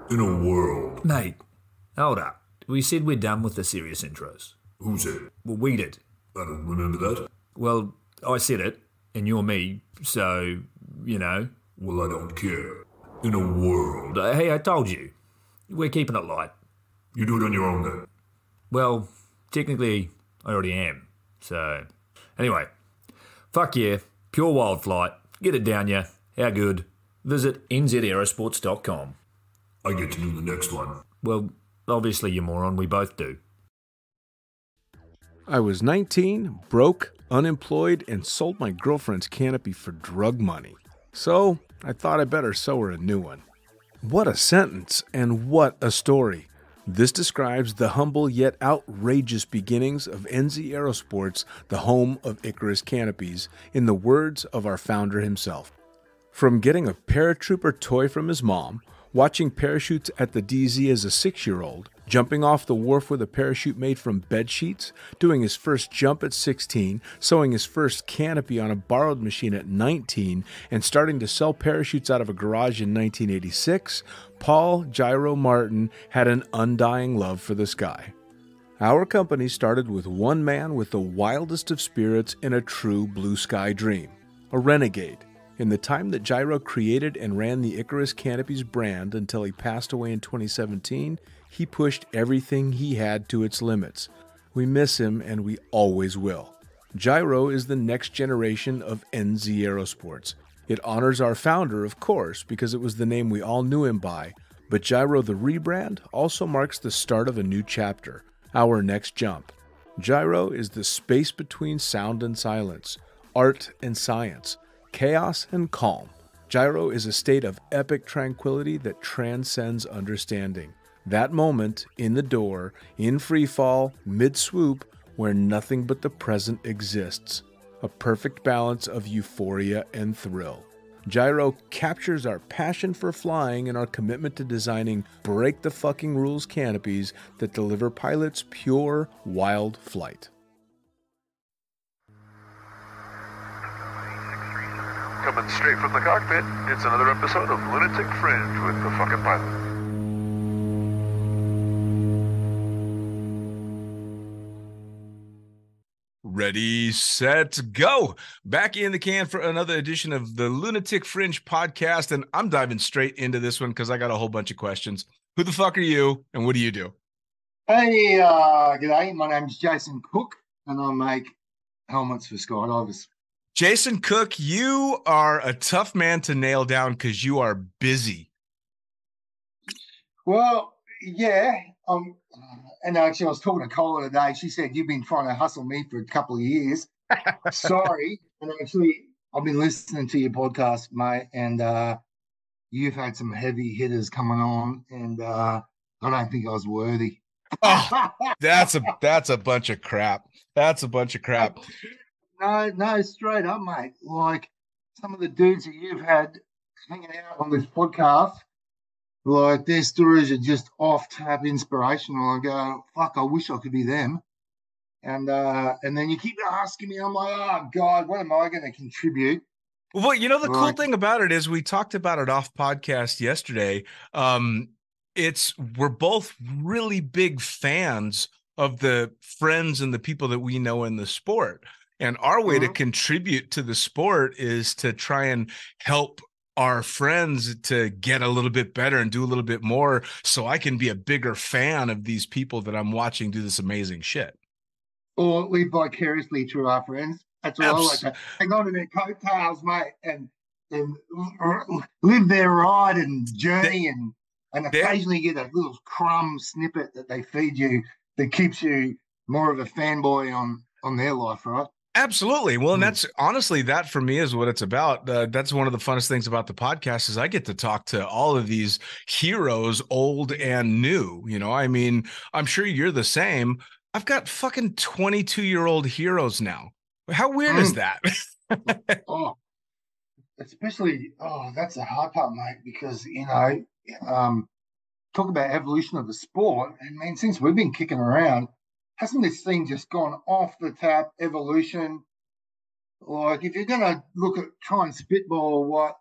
In a world. Mate, hold up. We said we're done with the serious intros. Who said? Well, we did. I don't remember that. Well, I said it, and you're me, so, you know. Well, I don't care. In a world. Hey, I told you. We're keeping it light. You do it on your own then. Well, technically, I already am. So, anyway. Fuck yeah. Pure wild flight. Get it down ya. How good? Visit nzaerosports.com. I get to do the next one. Well, obviously, you moron. We both do. I was 19, broke, unemployed, and sold my girlfriend's canopy for drug money. So, I thought I better sew her a new one. What a sentence, and what a story. This describes the humble yet outrageous beginnings of NZ Aerosports, the home of Icarus canopies, in the words of our founder himself. From getting a paratrooper toy from his mom, watching parachutes at the DZ as a 6-year-old, jumping off the wharf with a parachute made from bed sheets, doing his first jump at 16, sewing his first canopy on a borrowed machine at 19, and starting to sell parachutes out of a garage in 1986, Paul Gyro Martin had an undying love for the sky. Our company started with one man with the wildest of spirits and a true blue sky dream, a renegade. In the time that Gyro created and ran the Icarus Canopies brand until he passed away in 2017, he pushed everything he had to its limits. We miss him, and we always will. Gyro is the next generation of NZ Aerosports. It honors our founder, of course, because it was the name we all knew him by, but Gyro the rebrand also marks the start of a new chapter, our next jump. Gyro is the space between sound and silence, art and science, chaos and calm. Gyro is a state of epic tranquility that transcends understanding. That moment, in the door, in freefall, mid-swoop, where nothing but the present exists. A perfect balance of euphoria and thrill. Gyro captures our passion for flying and our commitment to designing break-the-fucking-rules canopies that deliver pilots pure, wild flight. Coming straight from the cockpit, it's another episode of Lunatic Fringe with the fucking pilot. Ready, set, go! Back in the can for another edition of the Lunatic Fringe podcast, and I'm diving straight into this one because I got a whole bunch of questions. Who the fuck are you, and what do you do? Hey, g'day. My name's Jason Cooke, and I make helmets for skydivers. Jason Cooke, you are a tough man to nail down because you are busy. Well, yeah. And actually, I was talking to Cola today. She said, you've been trying to hustle me for a couple of years. Sorry. And actually, I've been listening to your podcast, mate, and you've had some heavy hitters coming on, and I don't think I was worthy. Oh, that's a bunch of crap. That's a bunch of crap. No, straight up, mate. Like some of the dudes that you've had hanging out on this podcast, like their stories are just off-tap inspirational. I go, fuck, I wish I could be them. And then you keep asking me, I'm like, oh, God, what am I going to contribute? Well, you know, the cool thing about it is we talked about it off podcast yesterday. We're both really big fans of the friends and the people that we know in the sport. And our way to contribute to the sport is to try and help our friends to get a little bit better and do a little bit more so I can be a bigger fan of these people that I'm watching do this amazing shit. Or live vicariously through our friends. That's what I like to hang on to their coattails, mate, and live their ride and journey and occasionally get a little crumb snippet that they feed you that keeps you more of a fanboy on their life, right? Absolutely. Well, and that's honestly, that for me is what it's about. That's one of the funnest things about the podcast is I get to talk to all of these heroes, old and new. You know, I mean, I'm sure you're the same. I've got fucking 22-year-old heroes now. How weird is that? Oh, especially, that's a hard part, mate, because, um, talk about evolution of the sport. And, man, since we've been kicking around, hasn't this thing just gone off the tap, evolution? Like, if you're going to try and spitball what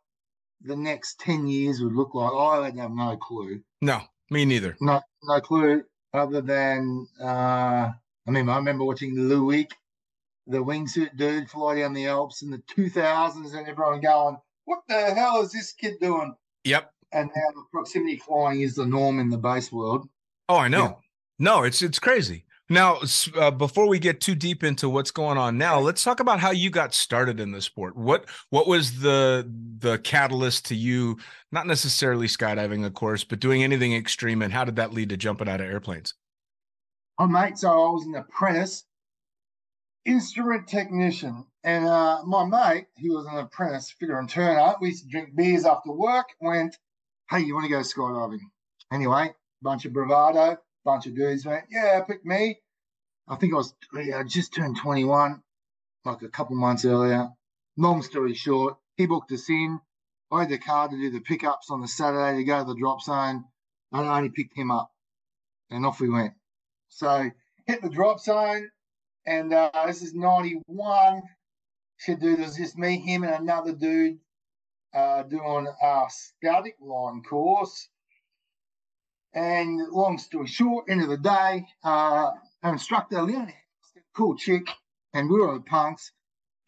the next 10 years would look like, I have no clue. No, me neither. No clue other than, I remember watching Luik, the wingsuit dude, fly down the Alps in the 2000s, and everyone going, what the hell is this kid doing? Yep. And now the proximity flying is the norm in the base world. Oh, I know. Yeah. No, it's crazy. Now, before we get too deep into what's going on now, let's talk about how you got started in the sport. What was the catalyst to you, not necessarily skydiving, of course, but doing anything extreme, and how did that lead to jumping out of airplanes? Oh, mate, so I was an apprentice instrument technician. And my mate, he was an apprentice fitter and turner. We used to drink beers after work, went, hey, you want to go skydiving? Anyway, bunch of bravado, bunch of dudes went, yeah, pick me. I think I just turned 21, like a couple months earlier. Long story short, he booked us in. I had the car to do the pickups on the Saturday to go to the drop zone. I only picked him up, and off we went. So hit the drop zone, and this is 91. There's just me, him, and another dude doing a static line course. And long story short, end of the day, an instructor, Lunatic, cool chick, and we were the punks.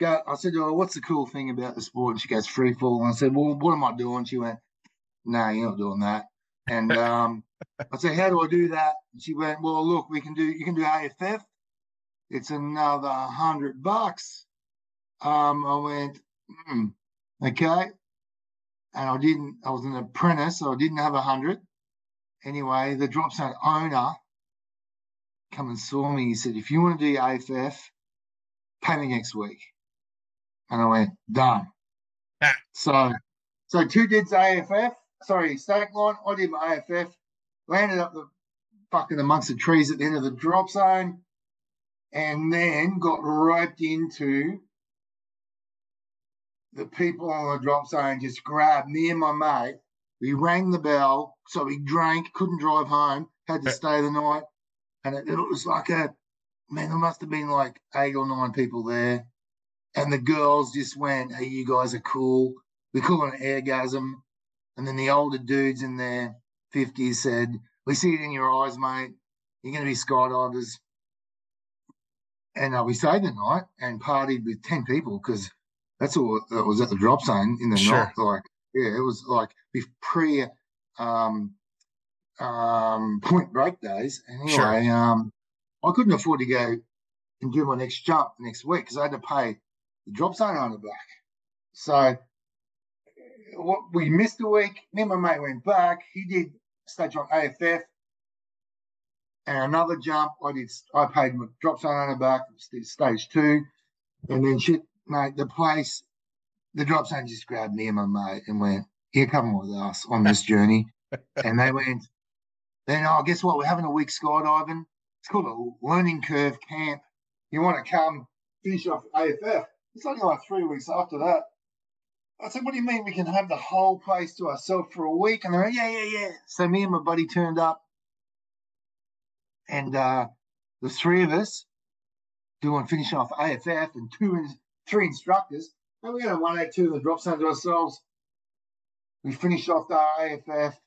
I said to her, what's the cool thing about the sport? And she goes, free fall. And I said, well, what am I doing? She went, no, you're not doing that. And I said, how do I do that? And she went, well, look, you can do AFF. It's another $100. I went, okay. And I was an apprentice, so I didn't have 100. Anyway, the drop zone owner come and saw me. He said, if you want to do AFF, pay me next week. And I went, done. So two did AFF, static line. I did my AFF, landed up the fucking amongst the trees at the end of the drop zone, and then got roped into the people on the drop zone just grabbed me and my mate. We rang the bell, so we drank, couldn't drive home, had to stay the night. And it was like there must have been like 8 or 9 people there. And the girls just went, hey, you guys are cool. We call it an airgasm. And then the older dudes in their 50s said, we see it in your eyes, mate. You're going to be skydivers. And we stayed the night and partied with 10 people because that's all that was at the drop zone in the night. Like, yeah, it was like pre point break days. And anyway, I couldn't afford to go and do my next jump next week because I had to pay the drop zone owner back. So we missed a week. Me and my mate went back. He did stage on AFF and another jump. I paid my drop zone owner back, stage 2. And then mate, the drop zone just grabbed me and my mate and went, here, come with us on this journey. And they went, then, guess what? We're having a week skydiving. It's called a learning curve camp. You want to come finish off AFF? It's only like 3 weeks after that. I said, what do you mean we can have the whole place to ourselves for a week? And they went, yeah. So me and my buddy turned up. And the 3 of us finishing off AFF and 3 instructors. And we had a 182 in the drop zone to ourselves. We finished off the AFF,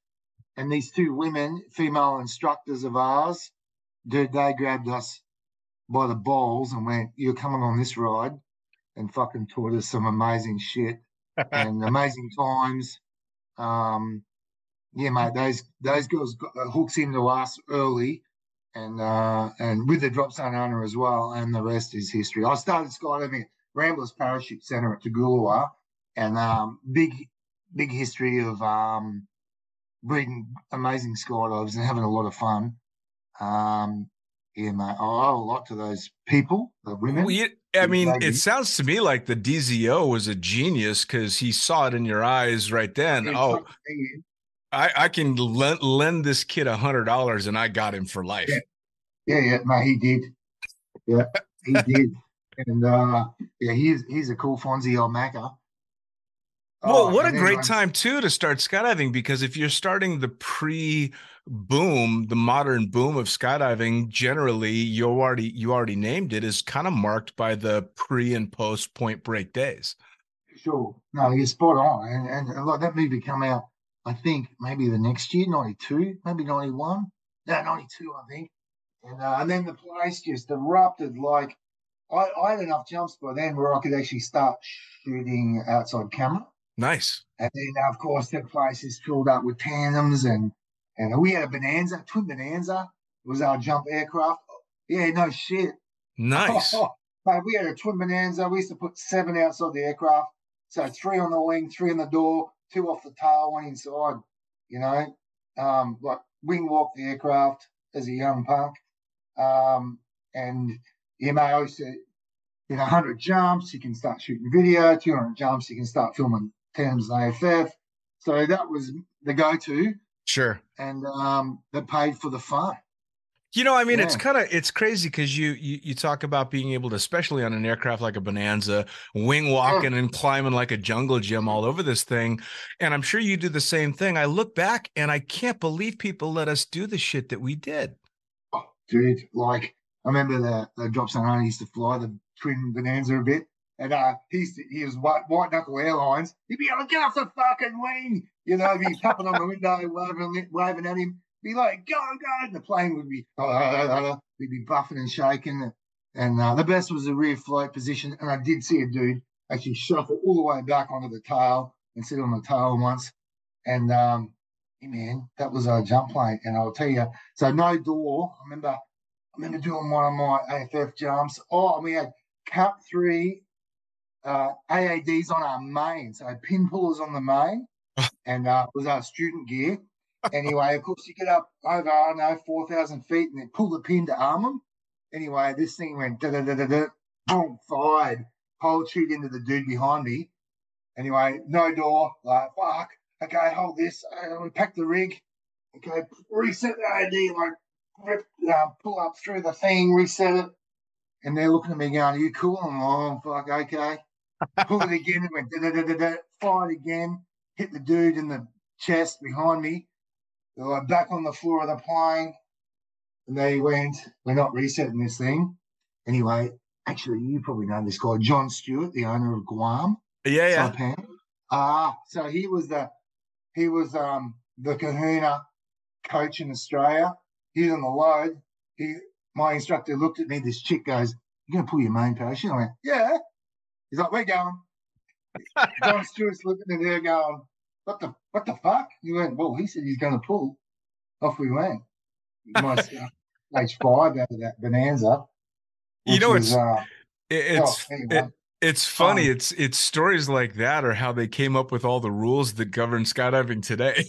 and these 2 women, female instructors of ours, dude, they grabbed us by the balls and went, you're coming on this ride, and fucking taught us some amazing shit and amazing times. Yeah, mate, those girls got the hooks into us early, and with the drop zone owner as well, and the rest is history. I started skydiving at Ramblers Parachute Centre at Toogoolawah, and big history of breeding amazing skydivers and having a lot of fun. Yeah, mate, I owe a lot to those people, the women. Well, it sounds to me like the DZO was a genius because he saw it in your eyes right then. I can lend this kid $100 and I got him for life. Yeah, mate, he did. Yeah, he did. And yeah, he's a cool Fonzie old Macca. Well, Oh, what a and then great time too to start skydiving, because if you're starting the pre-boom, the modern boom of skydiving, generally you already named it, is kind of marked by the pre and post Point Break days. sure, no, you're spot on. And like that movie come out, I think maybe the next year, 92, maybe 91. No, 92, I think. And then the place just erupted. Like I had enough jumps by then where I could actually start shooting outside camera. Nice. And then, of course, that place is filled up with tandems, and we had a Bonanza, twin Bonanza. It was our jump aircraft. Yeah, no shit. Nice. Mate, we had a twin Bonanza. We used to put 7 outside the aircraft. So 3 on the wing, 3 on the door, 2 off the tail, 1 inside. You know, like wing walk the aircraft as a young punk. And yeah, mate, I used to, 100 jumps, you can start shooting video. 200 jumps, you can start filming Thames AFF. So that was the go-to, Sure. and that paid for the fun. It's Yeah. it's crazy because you talk about being able to, especially on an aircraft like a Bonanza, wing walking and climbing like a jungle gym all over this thing. And I'm sure you do the same thing. I look back and I can't believe people let us do the shit that we did. Oh, dude, like I remember the drop zone owner used to fly the twin Bonanza a bit, and he was white knuckle airlines. He'd be able to get off the fucking wing, he'd be tapping on the window, waving at him. Be like, go, go, and the plane would be, we'd be buffing and shaking. And the best was the rear float position. And I did see a dude actually shuffle all the way back onto the tail and sit on the tail once. And yeah, man, that was a jump plane. And I'll tell you, so no door. I remember doing one of my AFF jumps. Oh, and we had Cap 3 AADs on our main. So pin pullers on the main. And it was our student gear. Anyway, of course, you get up over, 4,000 feet and then pull the pin to arm them. Anyway, this thing went da-da-da-da-da, boom, fired, pole chute into the dude behind me. Anyway, no door, like, fuck, okay, hold this. We pack the rig, okay, reset the AD, like, pull up through the thing, reset it. And they're looking at me going, are you cool? I'm like, oh, fuck, okay. Pull it again, it went da-da-da-da-da, fired again, hit the dude in the chest behind me. They were back on the floor of the plane, and they went, we're not resetting this thing. Anyway, actually, you probably know this guy, John Stewart, the owner of Guam, Yeah. Saipan. So he was the Kahuna coach in Australia. He was on the load. My instructor looked at me. This chick goes, "You gonna pull your main parachute?" I went, "Yeah." He's like, "We're going." John Stewart's looking at her going, what the fuck? He went, well, he said he's going to pull. Off we went. My stage 5 out of that Bonanza, which was, anyway. It's funny. It's stories like that are how they came up with all the rules that govern skydiving today.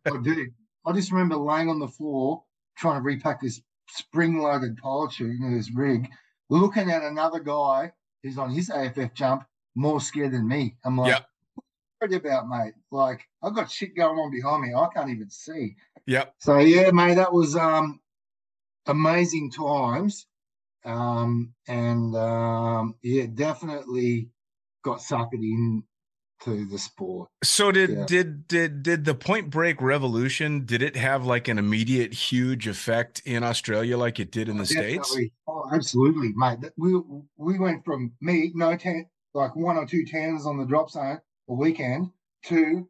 Oh, dude, I just remember laying on the floor trying to repack this spring-loaded pilot chute into this rig, looking at another guy who's on his AFF jump, more scared than me. I'm like, what about, mate? Like, I've got shit going on behind me. I can't even see. Yep. So, yeah, mate, that was amazing times. Yeah, definitely got suckered into the sport. So did the Point Break revolution, did it have like an immediate huge effect in Australia like it did in the States? Oh, absolutely, mate. We went from like 1 or 2 tens on the drop zone a weekend to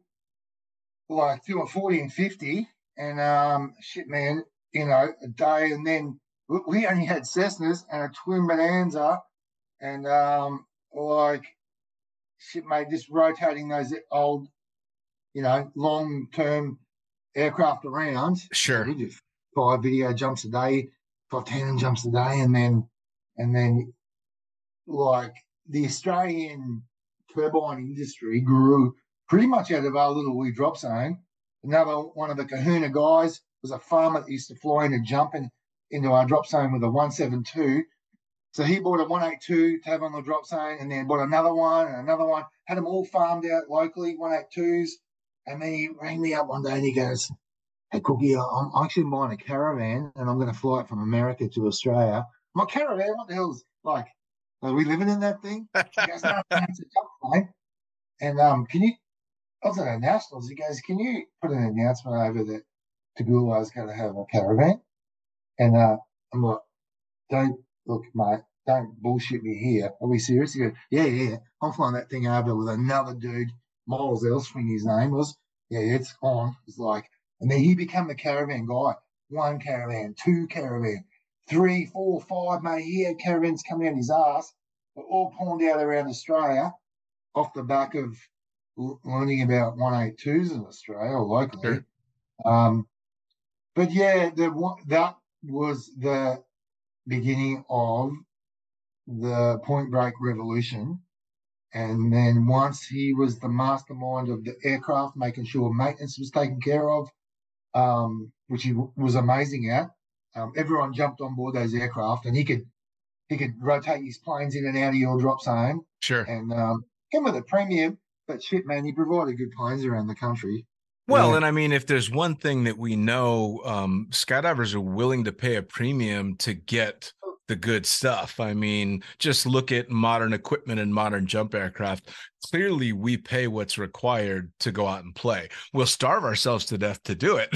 like 2 or 40 and 50, and shit, man, a day, and then we only had Cessnas and a twin Bonanza, and like shit, mate, just rotating those old, long-term aircraft around. Sure. So we did 5 video jumps a day, 5 tandem jumps a day, and then like the Australian turbine industry grew pretty much out of our little wee drop zone. Another one of the Kahuna guys was a farmer that used to fly in and jump into our drop zone with a 172. So he bought a 182 to have on the drop zone, and then bought another one and another one, had them all farmed out locally, 182s. And then he rang me up one day and he goes, hey, Cookie, I'm actually buying a caravan and I'm going to fly it from America to Australia. My caravan, what the hell's like Are we living in that thing? He goes, no, it's a jump plane. And can you, I was at the Nationals, he goes, can you put an announcement over that Tagulla's going to have a caravan? And I'm like, don't, look, mate, don't bullshit me here. Are we serious? He goes, yeah. I'm flying that thing over with another dude, Miles Elstring, his name was. Yeah, it's on. It's like, and then he became the caravan guy. One caravan, two caravan, 3, 4, 5, mate. He had caravans coming out his ass, but all pawned out around Australia off the back of learning about 182s in Australia or locally. Sure. But yeah, that was the beginning of the Point Break revolution. And then once he was the mastermind of the aircraft, making sure maintenance was taken care of, which he was amazing at. Everyone jumped on board those aircraft, and he could rotate his planes in and out of your drop zone. Sure. And came with a premium, but shit, man, he provided good planes around the country. Well, Yeah. and I mean, if there's one thing that we know, skydivers are willing to pay a premium to get the good stuff. I mean, just look at modern equipment and modern jump aircraft. Clearly, we pay what's required to go out and play. We'll starve ourselves to death to do it,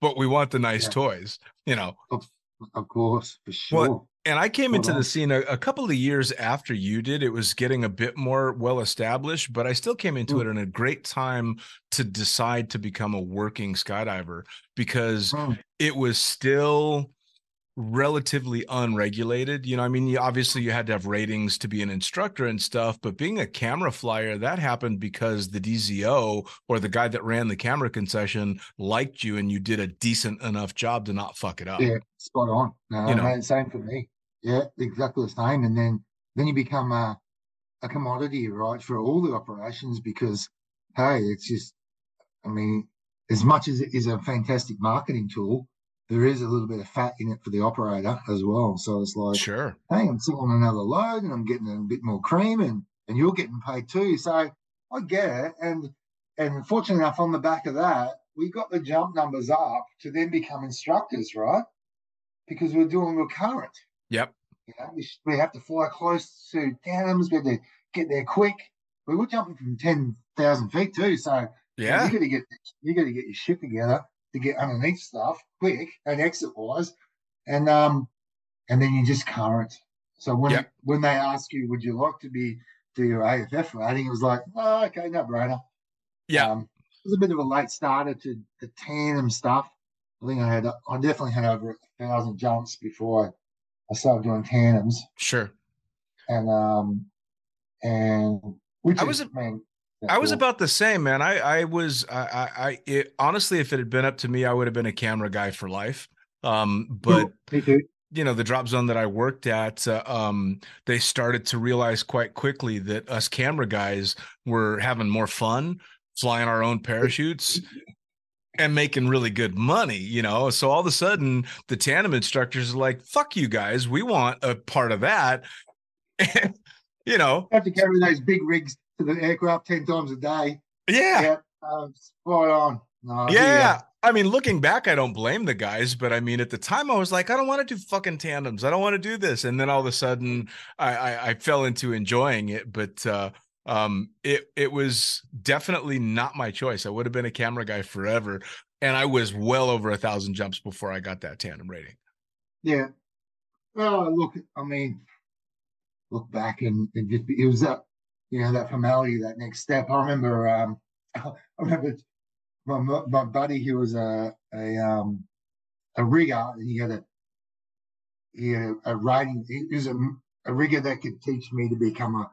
but we want the nice toys, you know. Of course, for sure. Well, and I came into the scene a couple of years after you did. It was getting a bit more well established, but I still came into it in a great time to decide to become a working skydiver because it was still relatively unregulated. You know, I mean, obviously you had to have ratings to be an instructor and stuff, but being a camera flyer, that happened because the DZO or the guy that ran the camera concession liked you and you did a decent enough job to not fuck it up. Yeah, spot on. No, You know. mate, same for me. Yeah, exactly the same. And then you become a commodity, right, for all the operations because, hey, it's just, I mean, as much as it is a fantastic marketing tool, there is a little bit of fat in it for the operator as well. So it's like, Sure. hey, I'm selling another load and I'm getting a bit more cream and you're getting paid too. So I get it. And fortunately enough, on the back of that, we got the jump numbers up to then become instructors, right? Because we're doing recurrent. Yep. You know, we have to fly close to tandems. We had to get there quick. We were jumping from 10,000 feet too. So yeah, you got to get your shit together to get underneath stuff quick and exit wise, and then you just current. So when they ask you, would you like to do your AFF rating, it was like, oh, okay, no brainer. Yeah, it was a bit of a late starter to the tandem stuff. I think I definitely had over 1,000 jumps before I started doing tandems. Sure. And which I was about the same, man. Honestly, if it had been up to me, I would have been a camera guy for life. But me too. You know, the drop zone that I worked at, they started to realize quite quickly that us camera guys were having more fun flying our own parachutes and making really good money, you know? So all of a sudden the tandem instructors are like, fuck you guys. We want a part of that. And, you know, have to carry those big rigs to the aircraft 10 times a day. Yeah. Spot on. No, yeah. I mean, looking back, I don't blame the guys, but I mean, at the time I was like, I don't want to do fucking tandems. I don't want to do this. And then all of a sudden I fell into enjoying it, but, it was definitely not my choice. I would have been a camera guy forever. And I was well over 1,000 jumps before I got that tandem rating. Yeah. Well, look back and it was that, you know, that formality, that next step. I remember my buddy, he was a rigger, and he had a rating. He was a rigger that could teach me to become a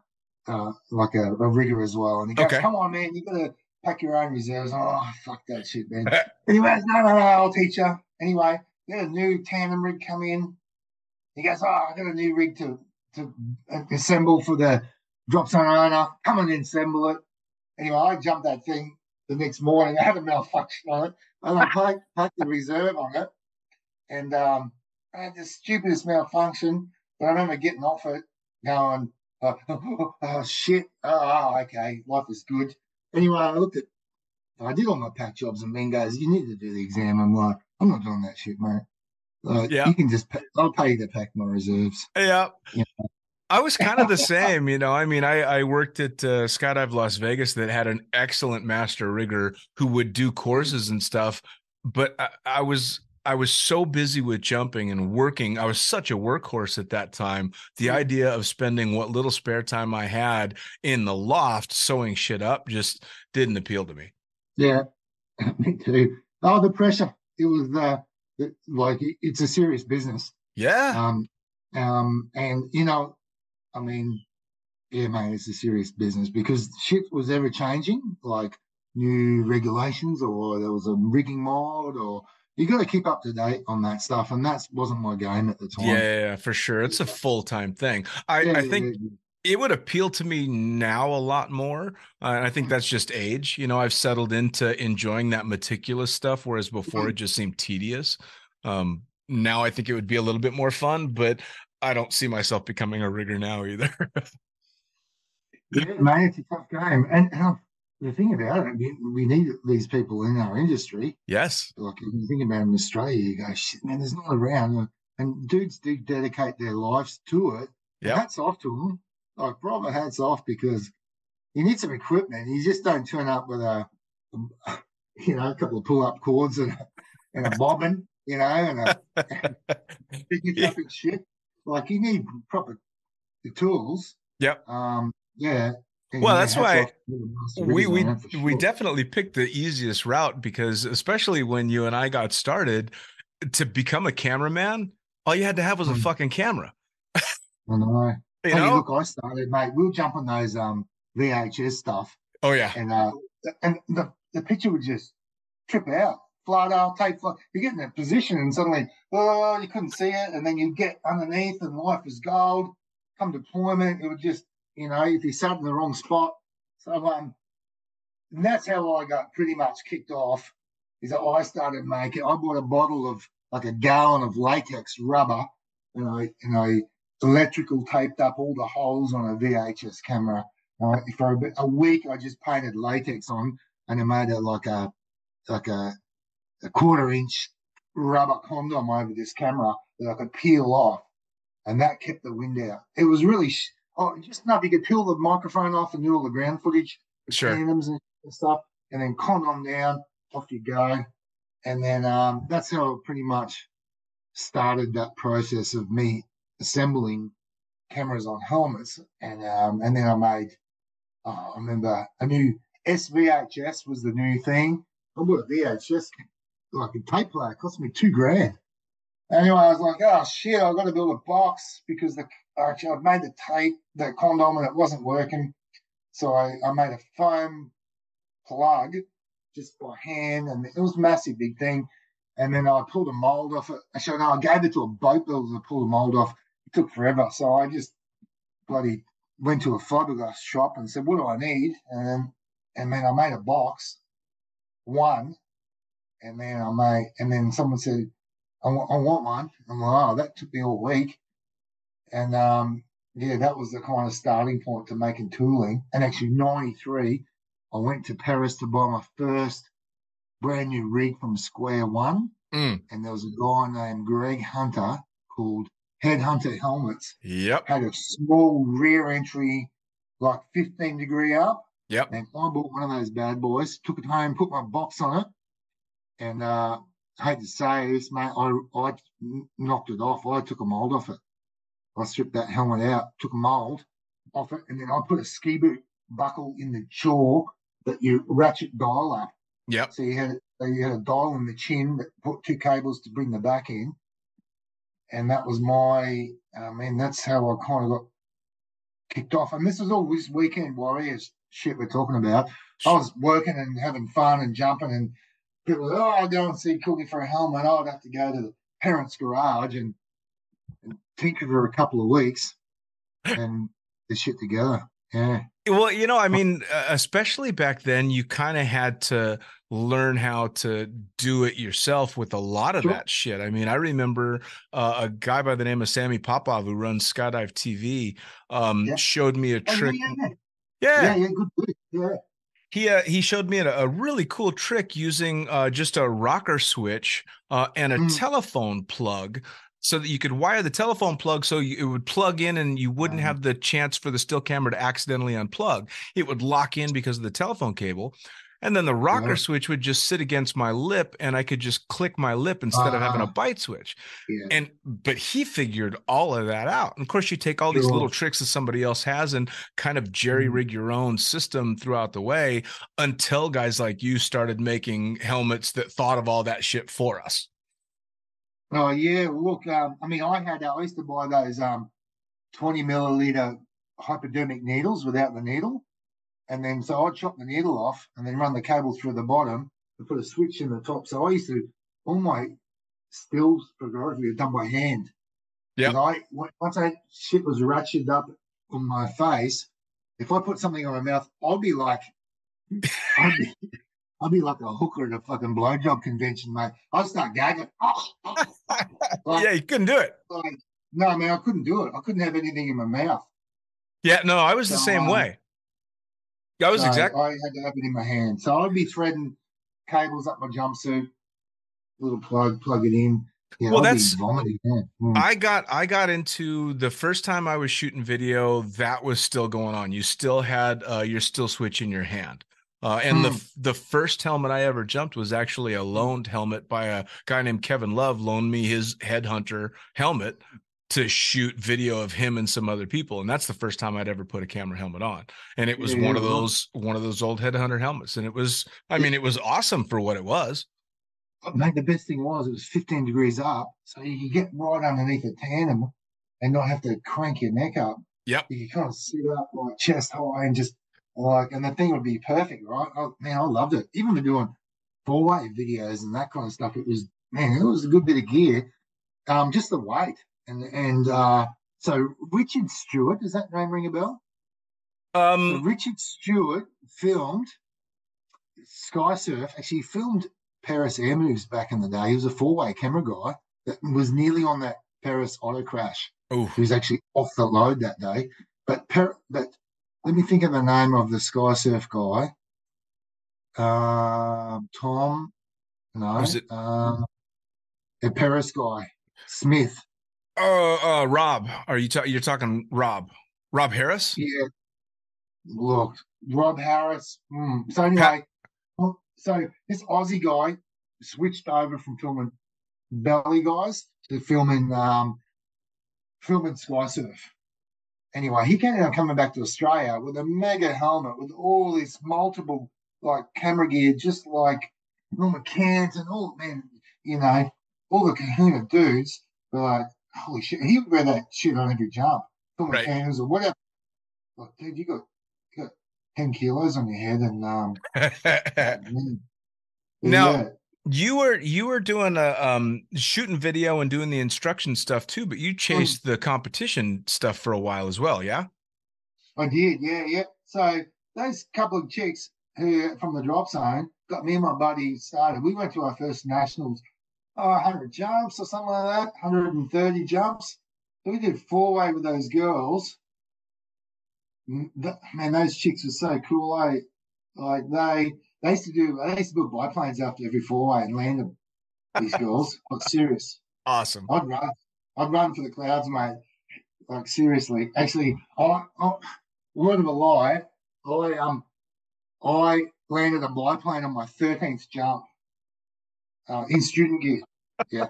rigger as well. And he goes, come on, man, you got to pack your own reserves. Oh, fuck that shit, man. Anyway, no, I'll teach you. Anyway, we had a new tandem rig come in. He goes, I got a new rig to assemble for the drop zone owner. Come and assemble it. Anyway, I jumped that thing the next morning. I had a malfunction on it. I packed the reserve on it. And I had the stupidest malfunction. But I remember getting off it going, oh shit. Oh, okay. Life is good. Anyway, I did all my pack jobs, and Ben goes, you need to do the exam. I'm like, I'm not doing that shit, mate. You can just I'll pay you to pack my reserves. Yeah. You know? I was kind of the same, you know. I mean, I worked at Skydive Las Vegas that had an excellent master rigger who would do courses and stuff, but I was so busy with jumping and working. I was such a workhorse at that time. The idea of spending what little spare time I had in the loft sewing shit up just didn't appeal to me. Yeah, me too. Oh, the pressure. It was like it's a serious business. Yeah. Um, and I mean, yeah, mate, it's a serious business because shit was ever changing, like new regulations, or there was a rigging mod, or you got to keep up to date on that stuff, and that wasn't my game at the time. Yeah, for sure. It's a full-time thing. I, Yeah, I yeah, think it would appeal to me now a lot more. And I think that's just age. You know, I've settled into enjoying that meticulous stuff, whereas before it just seemed tedious. Now I think it would be a little bit more fun, but I don't see myself becoming a rigger now either. yeah, mate, it's a tough game, and the thing about it, we need these people in our industry. Yes. Like if you think about it in Australia, you go, shit, man, there's not around. And dudes do dedicate their lives to it. And Yep. hats off to them. Like proper hats off because you need some equipment. You just don't turn up with a couple of pull-up cords and a bobbin, and picking Yeah. up and shit. Like you need proper tools. Yep. Yeah. And Well, yeah, that's hats why off to the master we riggers on we that for we sure. definitely picked the easiest route because especially when you and I got started to become a cameraman, all you had to have was a Mm. fucking camera. I know. You Hey, know? look, I started, mate. We'll jump on those VHS stuff, Oh yeah. and the picture would just trip out, flutter, take flutter. You get in a position, and suddenly, oh, you couldn't see it, and then you get underneath, and life is gold. Come deployment, it would just, if you sat in the wrong spot. So, and that's how I got pretty much kicked off. Is that I started making? I bought a bottle of like a gallon of latex rubber, and I electrical taped up all the holes on a VHS camera. For a week, I just painted latex on, and I made it like a quarter-inch rubber condom over this camera that I could peel off, and that kept the wind out. It was really just enough. You could peel the microphone off and do all the ground footage, the Sure. tandems and stuff, and then condom down, off you go. And then that's how I pretty much started that process of me assembling cameras on helmets. And then I made, I remember a new SVHS was the new thing. I bought a VHS, like a tape player, it cost me $2,000. Anyway, I was like, oh shit, I've got to build a box because actually I'd made the tape, the condom, and it wasn't working. So I made a foam plug just by hand, and it was a massive big thing. And then I pulled a mold off it. Actually, no, I gave it to a boat builder to pull the mold off. It took forever. So I just bloody went to a fiberglass shop and said, what do I need? And then I made a box, one, and then someone said, I want one. I'm like, oh, that took me all week. And yeah, that was the kind of starting point to making tooling. And actually, 93, I went to Paris to buy my first brand new rig from square one. Mm. And there was a guy named Greg Hunter called Headhunter Helmets. Yep. Had a small rear entry, like 15-degree up. Yep. And I bought one of those bad boys, took it home, put my box on it. And I hate to say this, mate, I knocked it off. I took a mold off it. I stripped that helmet out, took a mold off it, and then I put a ski boot buckle in the jaw that you ratchet dial up. Yep. So you had a dial in the chin that put two cables to bring the back in. And that was that's how I kind of got kicked off. And this was all this weekend warriors shit we're talking about. I was working and having fun and jumping, and people were, I'll go and see Cookie for a helmet. I'd have to go to the parents' garage and tinker for a couple of weeks and the shit together. Yeah. Well, I mean, especially back then, you kind of had to learn how to do it yourself with a lot of Sure. that shit. I mean, I remember a guy by the name of Sammy Popov who runs Skydive TV showed me a trick. Yeah, good. Yeah. He showed me a really cool trick using just a rocker switch and a telephone plug so that you could wire the telephone plug so it would plug in and you wouldn't have the chance for the still camera to accidentally unplug. It would lock in because of the telephone cable. And then the rocker switch would just sit against my lip and I could just click my lip instead of having a bite switch. Yeah. But he figured all of that out. And of course, you take all these little tricks that somebody else has and kind of jerry rig your own system throughout the way until guys like you started making helmets that thought of all that shit for us. Oh yeah, look, I mean, I used to buy those 20 milliliter hypodermic needles without the needle, and then so I'd chop the needle off and then run the cable through the bottom and put a switch in the top. So I used to all my stills photography were done by hand. Yeah. Once that shit was ratcheted up on my face, if I put something on my mouth, I'd be like a hooker at a fucking blowjob convention, mate. I'd start gagging. Yeah, you couldn't do it. No, man, I couldn't do it. I couldn't have anything in my mouth. Yeah, no, I was the same way. I was exactly. I had to have it in my hand. So I'd be threading cables up my jumpsuit, little plug it in. Yeah, well, that's vomiting. I got into the first time I was shooting video, that was still going on. You still had your still switch in your hand. And the first helmet I ever jumped was actually a loaned helmet by a guy named Kevin Love. Loaned me his Headhunter helmet to shoot video of him and some other people, and that's the first time I'd ever put a camera helmet on. And it was one of those old Headhunter helmets, and it was awesome for what it was. Mate, the best thing was it was 15 degrees up, so you could get right underneath a tandem and not have to crank your neck up. Yep. You could kind of sit up like chest high and just and the thing would be perfect, right? I loved it. Even for doing 4-way videos and that kind of stuff, it was a good bit of gear. Just the weight. And so Richard Stewart, does that name ring a bell? So Richard Stewart filmed Skysurf. Actually, he filmed Paris Air Moves back in the day. He was a 4-way camera guy that was nearly on that Paris auto crash. Oh, he was actually off the load that day. But let me think of the name of the Skysurf guy. Tom, no, the Paris guy, Smith. Rob. You're talking Rob Harris? Yeah. Look, Rob Harris. So anyway, so this Aussie guy switched over from filming belly guys to filming Skysurf. Anyway, he ended up coming back to Australia with a mega helmet with all this multiple like camera gear, just like Norman Cairns and all, man, all the kahuna dudes were like, holy shit, he would wear that shit on every jump, Norman Cairns or whatever. Like, dude, you got 10 kilos on your head and now you were doing a shooting video and doing the instruction stuff too, but you chased the competition stuff for a while as well, yeah? I did, yeah. So those couple of chicks who from the drop zone got me and my buddy started. We went to our first nationals, 100 jumps or something like that, 130 jumps. So we did 4-way with those girls. Man, those chicks were so cool. Like they used to build biplanes after every 4-way and land them. These girls, like serious. Awesome. I'd run for the clouds, mate. Like seriously. Actually, word of a lie, I landed a biplane on my 13th jump in student gear. Yeah.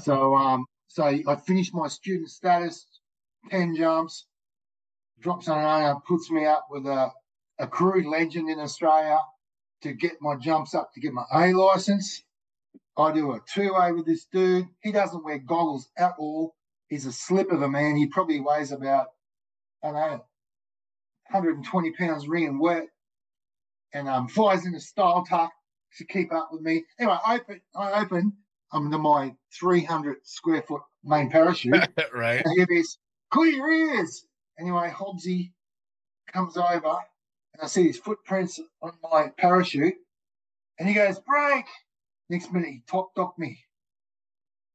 So I finished my student status, 10 jumps. Drops on owner puts me up with a crew legend in Australia to get my jumps up to get my A license. I do a 2-way with this dude. He doesn't wear goggles at all. He's a slip of a man. He probably weighs about, 120 pounds wringing wet, and flies in a style tuck to keep up with me. Anyway, I open to my 300 square foot main parachute. Right. And I hear this, clear your ears. Anyway, Hobbsy comes over and I see his footprints on my parachute and he goes, break. Next minute he top-docked me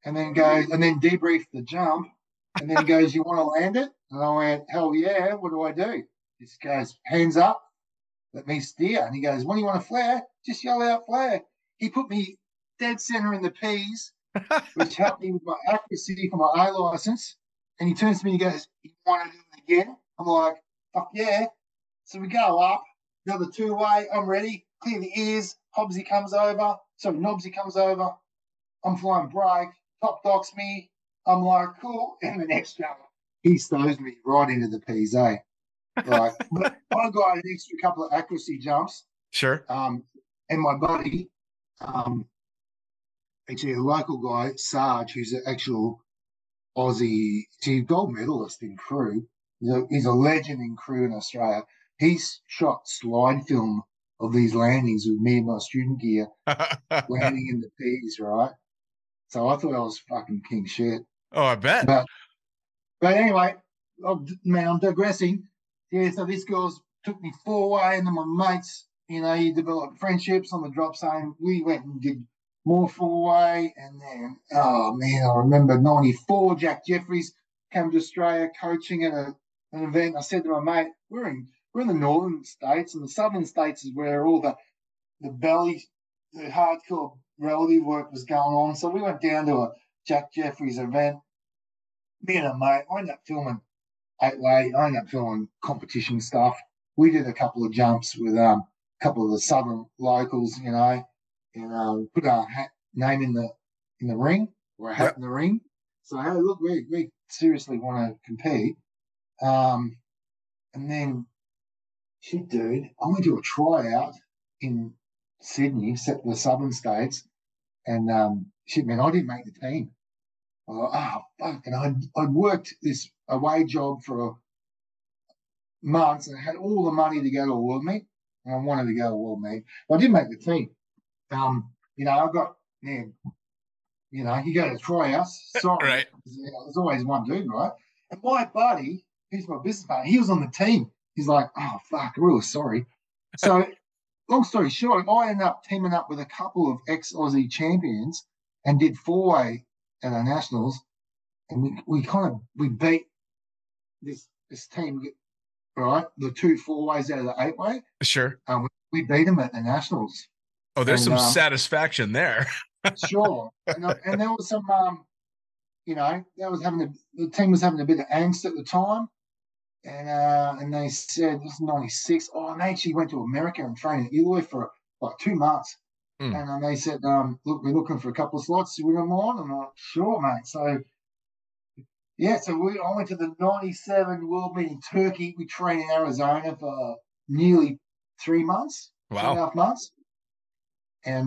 and then debriefed the jump and then he goes, you want to land it? And I went, hell yeah, what do I do? This goes, hands up, let me steer. And he goes, when you want to flare, just yell out flare. He put me dead center in the P's which helped me with my accuracy for my A license. And he turns to me and he goes, "You want to do it again?" I'm like, "Fuck yeah." So we go up, another two-way, I'm ready, clear the ears, Hobbsy comes over, Nobsy comes over, I'm flying brake, top docks me, I'm like, cool, and the next jump, he stows me right into the PZ. Like, but I got an extra couple of accuracy jumps, Sure. and my buddy, actually a local guy, Sarge, who's an actual Aussie, he's a gold medalist in crew. He's a legend in crew in Australia. He's shot slide film of these landings with me and my student gear landing in the P's, right? So I thought I was fucking king shit. Oh, I bet. But anyway, I'm digressing. Yeah, so this girl's took me four-way, and then my mates, you develop friendships on the drop zone. We went and did more four-way, and then, oh man, I remember 94, Jack Jeffries came to Australia coaching at an event. I said to my mate, we're in the northern states, and the southern states is where all the hardcore relative work was going on. So we went down to a Jack Jeffries event. Me and a mate, I ended up filming 8-way. I ended up filming competition stuff. We did a couple of jumps with a couple of the southern locals, and put our name in the ring, or a hat in the ring. So hey, look, we seriously want to compete. And then, shit, dude, I went to a tryout in Sydney, the southern states, and shit, man, I didn't make the team. Fuck, and I'd worked this away job for months, and I had all the money to go to a world meet, and I wanted to go to a world meet, but I didn't make the team. I got, man, you go to tryouts, sorry, Right. There's always one dude, right? And my buddy, who's my business partner, he was on the team. He's like, oh, fuck, I'm really sorry. So, long story short, I ended up teaming up with a couple of ex-Aussie champions and did four-way at our nationals, and we beat this team, right? The two four-ways out of the 8-way. Sure. We beat them at the nationals. Oh, there's some satisfaction there. Sure. And there was some, the team was having a bit of angst at the time. And they said, this is 96. Oh, and they actually went to America and trained in Eloy for like 2 months. And they said, look, we're looking for a couple of slots. Do we want on? And I'm like, sure, mate. So, yeah, I went to the 97 World Meet in Turkey. We trained in Arizona for nearly 3 months, Wow. 2.5 months. And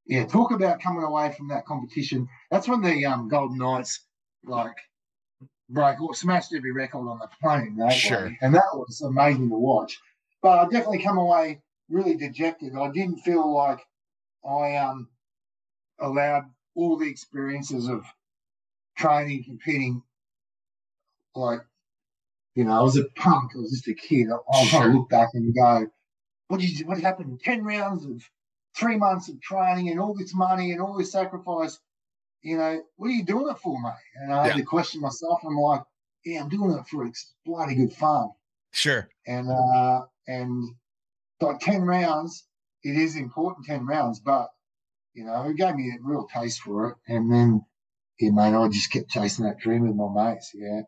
yeah, talk about coming away from that competition. That's when the Golden Knights smashed every record on the planet. Sure. And that was amazing to watch. But I definitely come away really dejected. I didn't feel like I allowed all the experiences of training, competing. I was a punk. I was just a kid. I kind of look back and go, what happened? 10 rounds of 3 months of training and all this money and all this sacrifice. What are you doing it for, mate? And I had to question myself. I'm like, yeah, I'm doing it for bloody good fun. Sure. And like 10 rounds, it is important, 10 rounds, but, it gave me a real taste for it. And then, yeah, mate, I just kept chasing that dream with my mates. Yeah.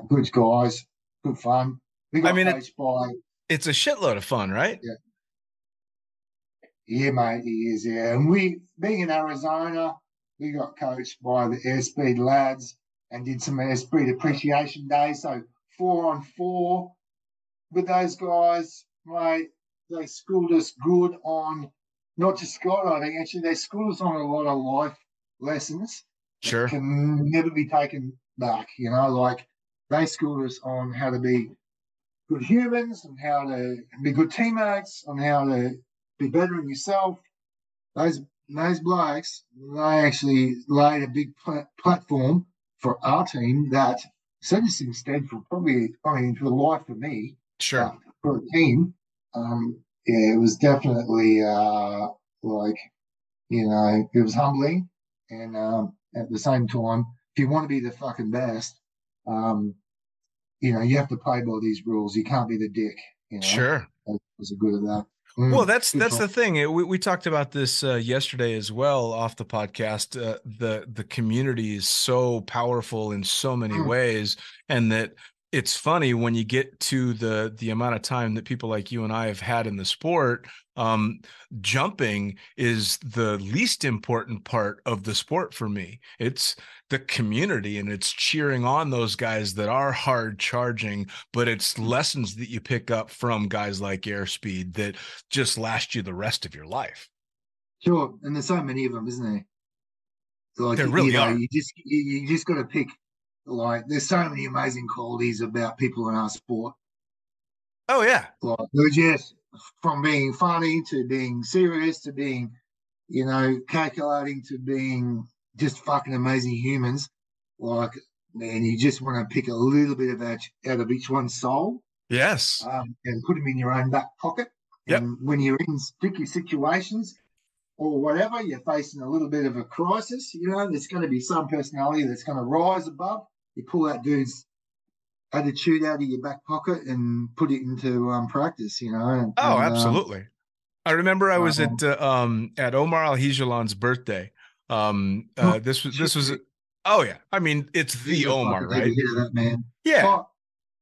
Good guys, good fun. We got coached by... It's a shitload of fun, right? Yeah. Yeah, mate, it is, yeah. And being in Arizona, we got coached by the airspeed lads and did some airspeed appreciation days. So 4-on-4 with those guys, mate. They schooled us good on not just skydiving, actually, they schooled us on a lot of life lessons. Sure. That can never be taken back, they schooled us on how to be good humans and how to be good teammates, on how to be better than yourself. Those blokes, they actually laid a big platform for our team that set us instead for for the life of me. Sure. For a team, it was definitely it was humbling, and at the same time, if you want to be the fucking best, you have to play by these rules. You can't be the dick. Sure. I was good at that. Well, that's Good the time. thing. We talked about this yesterday as well off the podcast. The community is so powerful in so many ways, and that it's funny when you get to the amount of time that people like you and I have had in the sport. Jumping is the least important part of the sport for me. It's the community, and it's cheering on those guys that are hard charging, but it's lessons that you pick up from guys like Airspeed that just last you the rest of your life. Sure, and there's so many of them, isn't there? Like, There really are. you just got to pick. Like, there's so many amazing qualities about people in our sport. Oh yeah. Like, they're just from being funny to being serious to being, calculating to being just fucking amazing humans. Like, man, you just want to pick a little bit of out of each one's soul. Yes. And put them in your own back pocket. Yep. And when you're in sticky situations or whatever, you're facing a little bit of a crisis, there's going to be some personality that's going to rise above. You pull that dude's attitude out of your back pocket and put it into practice, Absolutely. I remember I was at Omar Al-Hijalan's birthday. This was oh yeah. I mean, it's the Omar, right? That man. Yeah. Oh,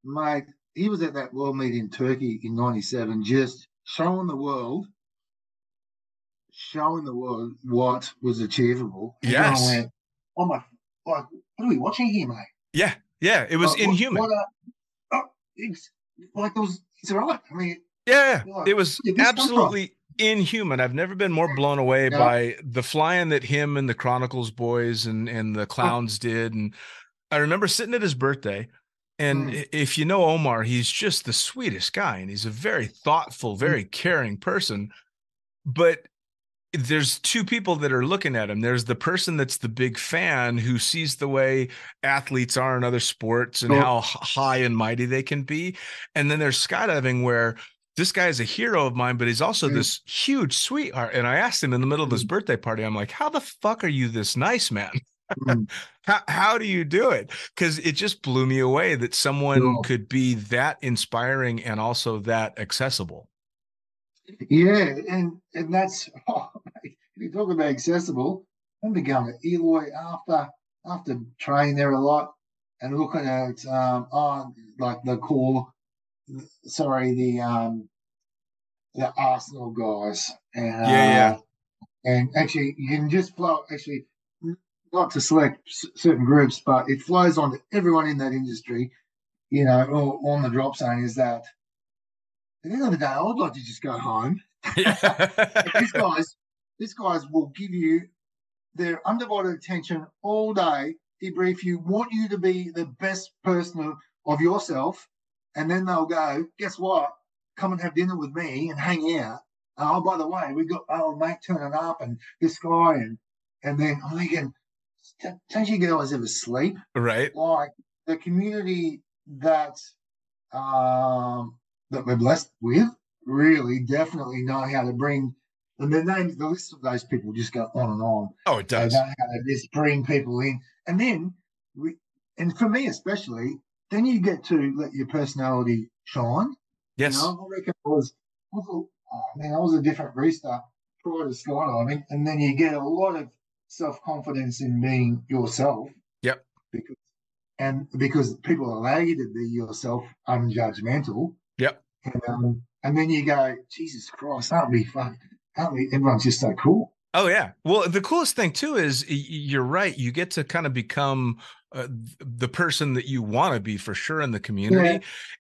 mate, he was at that world meet in Turkey in '97, just showing the world what was achievable. And yes. I went, oh my, like, what are we watching here, mate? Yeah. Yeah. It was inhuman. It's like it's all right. I mean, yeah, it was absolutely inhuman. I've never been more blown away by the flying that him and the Chronicles boys and the clowns did. And I remember sitting at his birthday, and if you know Omar, he's just the sweetest guy, and he's a very thoughtful, very caring person. But there's two people that are looking at him. There's the person that's the big fan who sees the way athletes are in other sports and how high and mighty they can be. And then there's skydiving, where this guy is a hero of mine, but he's also this huge sweetheart. And I asked him in the middle of his birthday party, I'm like, how the fuck are you this nice, man? How do you do it? Because it just blew me away that someone could be that inspiring and also that accessible. Yeah, and that's mate, if you talk about accessible, I remember going to Eloy after training there a lot and looking at like the Arsenal guys and and actually you can just flow actually not to select certain groups, but it flows on to everyone in that industry, or on the drop zone, is that at the end of the day, I would like to just go home. These guys will give you their undivided attention all day, debrief you, want you to be the best person of yourself, and then they'll go, guess what? Come and have dinner with me and hang out. Oh, by the way, we got mate turning up and this guy, and then I'm thinking, don't you guys ever sleep? Right. Like the community that we're blessed with really definitely know how to bring, and the list of those people just go on and on. Oh, it does. They know how to just bring people in. And then, and for me especially, then you get to let your personality shine. Yes. I reckon I was a different rooster prior to skydiving, and then you get a lot of self-confidence in being yourself. Yep. Because people allow you to be yourself unjudgmental. Yep. And then you go, Jesus Christ, aren't we fun? Aren't we? Everyone's just so cool. Oh, yeah. Well, the coolest thing, too, is you're right. You get to kind of become the person that you want to be for sure in the community. Yeah.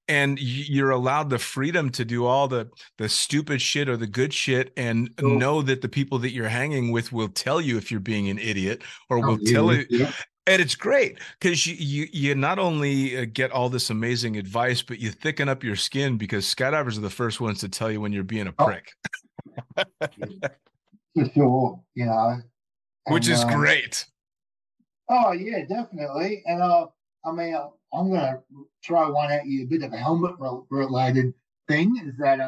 And you're allowed the freedom to do all the stupid shit or the good shit, and know that the people that you're hanging with will tell you if you're being an idiot or will tell you. Yeah. And it's great because you not only get all this amazing advice, but you thicken up your skin, because skydivers are the first ones to tell you when you're being a prick. For sure, which is great. Oh yeah, definitely. And I'm going to throw one at you, a bit of a helmet related thing, is that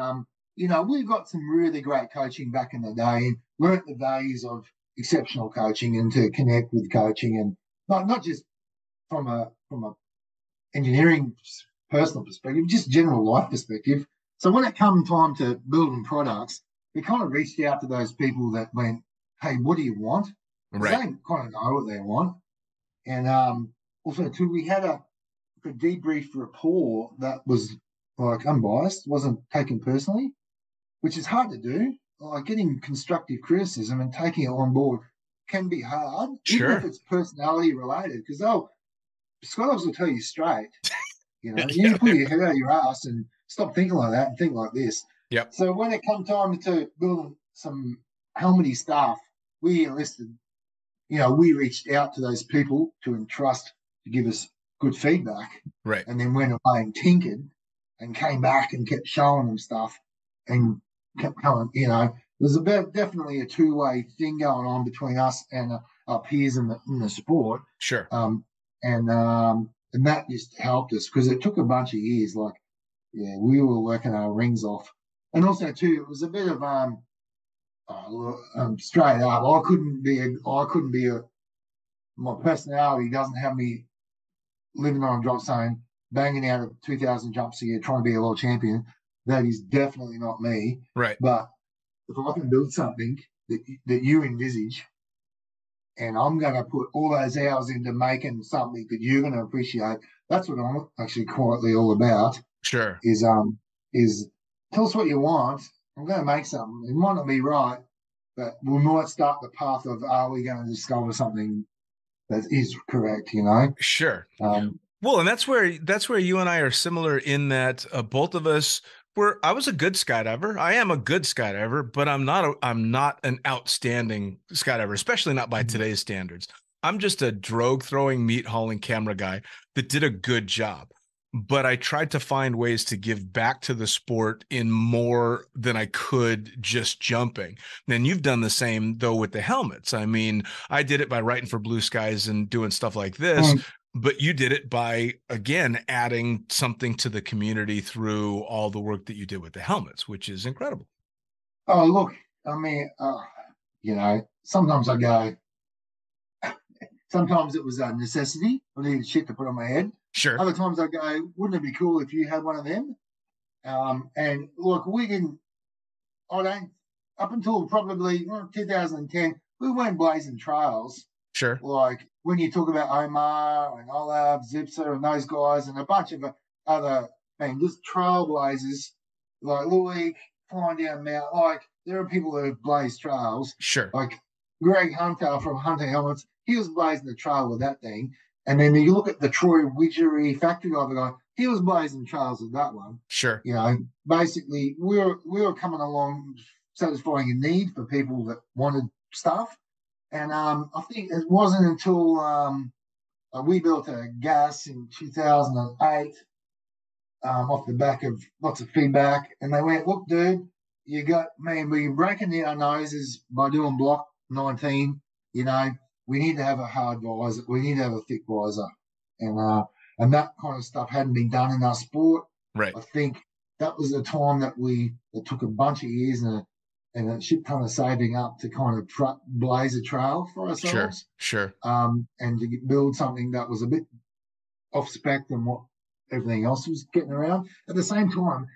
we've got some really great coaching back in the day, and learnt the values of exceptional coaching and to connect with coaching, and not just from a engineering personal perspective, just general life perspective. So when it come time to building products, we kind of reached out to those people that went, "Hey, what do you want?" Because Right. they kind of know what they want. And also too, we had a debrief rapport that was like unbiased, wasn't taken personally, which is hard to do. Like getting constructive criticism and taking it on board can be hard, even if Sure. it's personality related, because Scottos will tell you straight, you know, you Yeah. need to pull your head out of your ass and stop thinking like that and think like this. Yep. So when it come time to build some helmety stuff, we enlisted, we reached out to those people to entrust to give us good feedback, Right. and then went away and tinkered and came back and kept showing them stuff and kept going. There's definitely a two-way thing going on between us and our peers in the sport. Sure. And that just helped us because it took a bunch of years. Like, yeah, we were working our rings off, and also too, it was a bit of straight up. I couldn't be a. My personality doesn't have me living on a drop zone, banging out of 2,000 jumps a year, trying to be a world champion. That is definitely not me. Right. But if I can build something that you envisage, and I'm going to put all those hours into making something that you're going to appreciate, that's what I'm actually quietly all about. Sure. Is tell us what you want. I'm going to make something. It might not be right, but we might start the path of, are we going to discover something that is correct, Sure. Well, and that's where you and I are similar in that both of us I was a good skydiver. I am a good skydiver, but I'm not an outstanding skydiver, especially not by today's standards. I'm just a drogue throwing, meat hauling camera guy that did a good job. But I tried to find ways to give back to the sport in more than I could just jumping. And you've done the same, though, with the helmets. I mean, I did it by writing for Blue Skies and doing stuff like this, but you did it by, again, adding something to the community through all the work that you did with the helmets, which is incredible. Oh, look, I mean, sometimes I go, sometimes it was a necessity. I needed shit to put on my head. Sure. Other times I go, wouldn't it be cool if you had one of them? And look, up until probably 2010, we weren't blazing trails. Sure. Like when you talk about Omar and Olav, Zipser and those guys and a bunch of other, just trailblazers like Louis flying down Mount. Like there are people that have blazed trails. Sure. Like Greg Hunter from Hunter Helmets, he was blazing the trail with that thing. And then you look at the Troy Widgery factory guy, he was blazing trails with that one. Sure. Basically we were coming along satisfying a need for people that wanted stuff. And I think it wasn't until we built a gas in 2008 off the back of lots of feedback. And they went, look, dude, we're breaking our noses by doing block 19. We need to have a hard visor. We need to have a thick visor. And that kind of stuff hadn't been done in our sport. Right. I think that was the time that it took a bunch of years and a shit ton of saving up to kind of blaze a trail for ourselves. Sure. And to build something that was a bit off spec than what everything else was getting around. At the same time,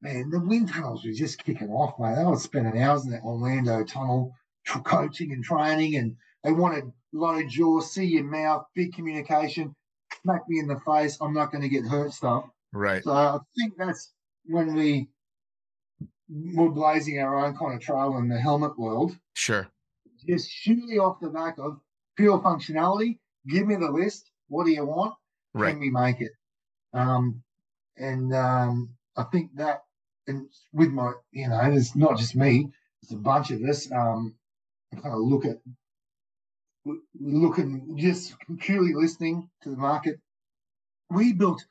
man, the wind tunnels were just kicking off, mate. They were spending hours in that Orlando tunnel coaching and training, and they wanted low jaw, see your mouth, big communication, smack me in the face, I'm not going to get hurt stuff. Right. So I think that's when we were blazing our own kind of trail in the helmet world. Sure. Just surely off the back of pure functionality. Give me the list. What do you want? Right. Can we make it? I think that, and with my, it's not just me, it's a bunch of us. I kind of looking, just purely listening to the market. We built,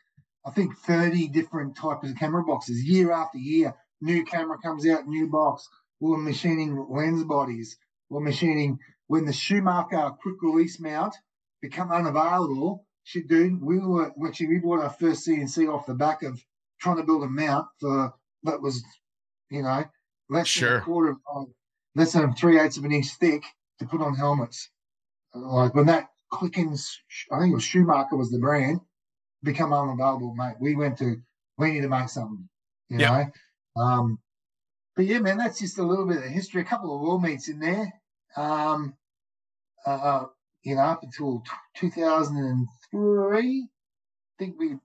I think, 30 different types of camera boxes year after year. New camera comes out, new box. We're machining lens bodies. We're machining when the Schumacher quick release mount become unavailable. Shit, dude, we bought our first CNC off the back of trying to build a mount that was, less than a quarter of, less than 3/8 of an inch thick to put on helmets. Like when that clicking, I think it was Schumacher was the brand, become unavailable, mate. We need to make something, you know. But yeah, man, that's just a little bit of history. A couple of world meets in there. Um, up until 2003, I think we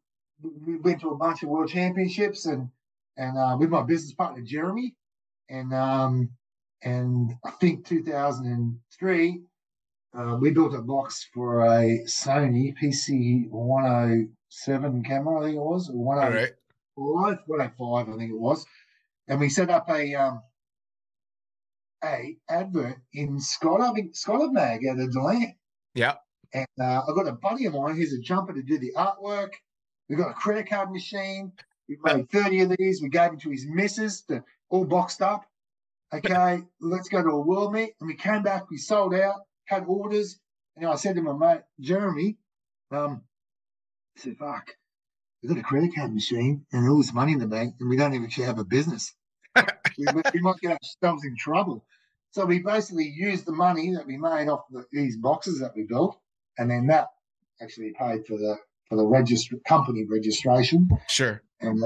went to a bunch of world championships and with my business partner Jeremy, and I think 2003 we built a box for a Sony PC 107 camera, I think it was, or All right. 105, I think it was, and we set up a advert in Scholar Mag out of Deland. Yeah. And I got a buddy of mine who's a jumper to do the artwork. We got a credit card machine. We made 30 of these. We gave them to his missus, all boxed up. Okay, let's go to a world meet. And we came back, we sold out, had orders. And I said to my mate, Jeremy, I said, fuck, we've got a credit card machine and all this money in the bank, and we don't even actually have a business. we might get ourselves in trouble. So we basically used the money that we made off these boxes that we built, and then that actually paid for the company registration. Sure. And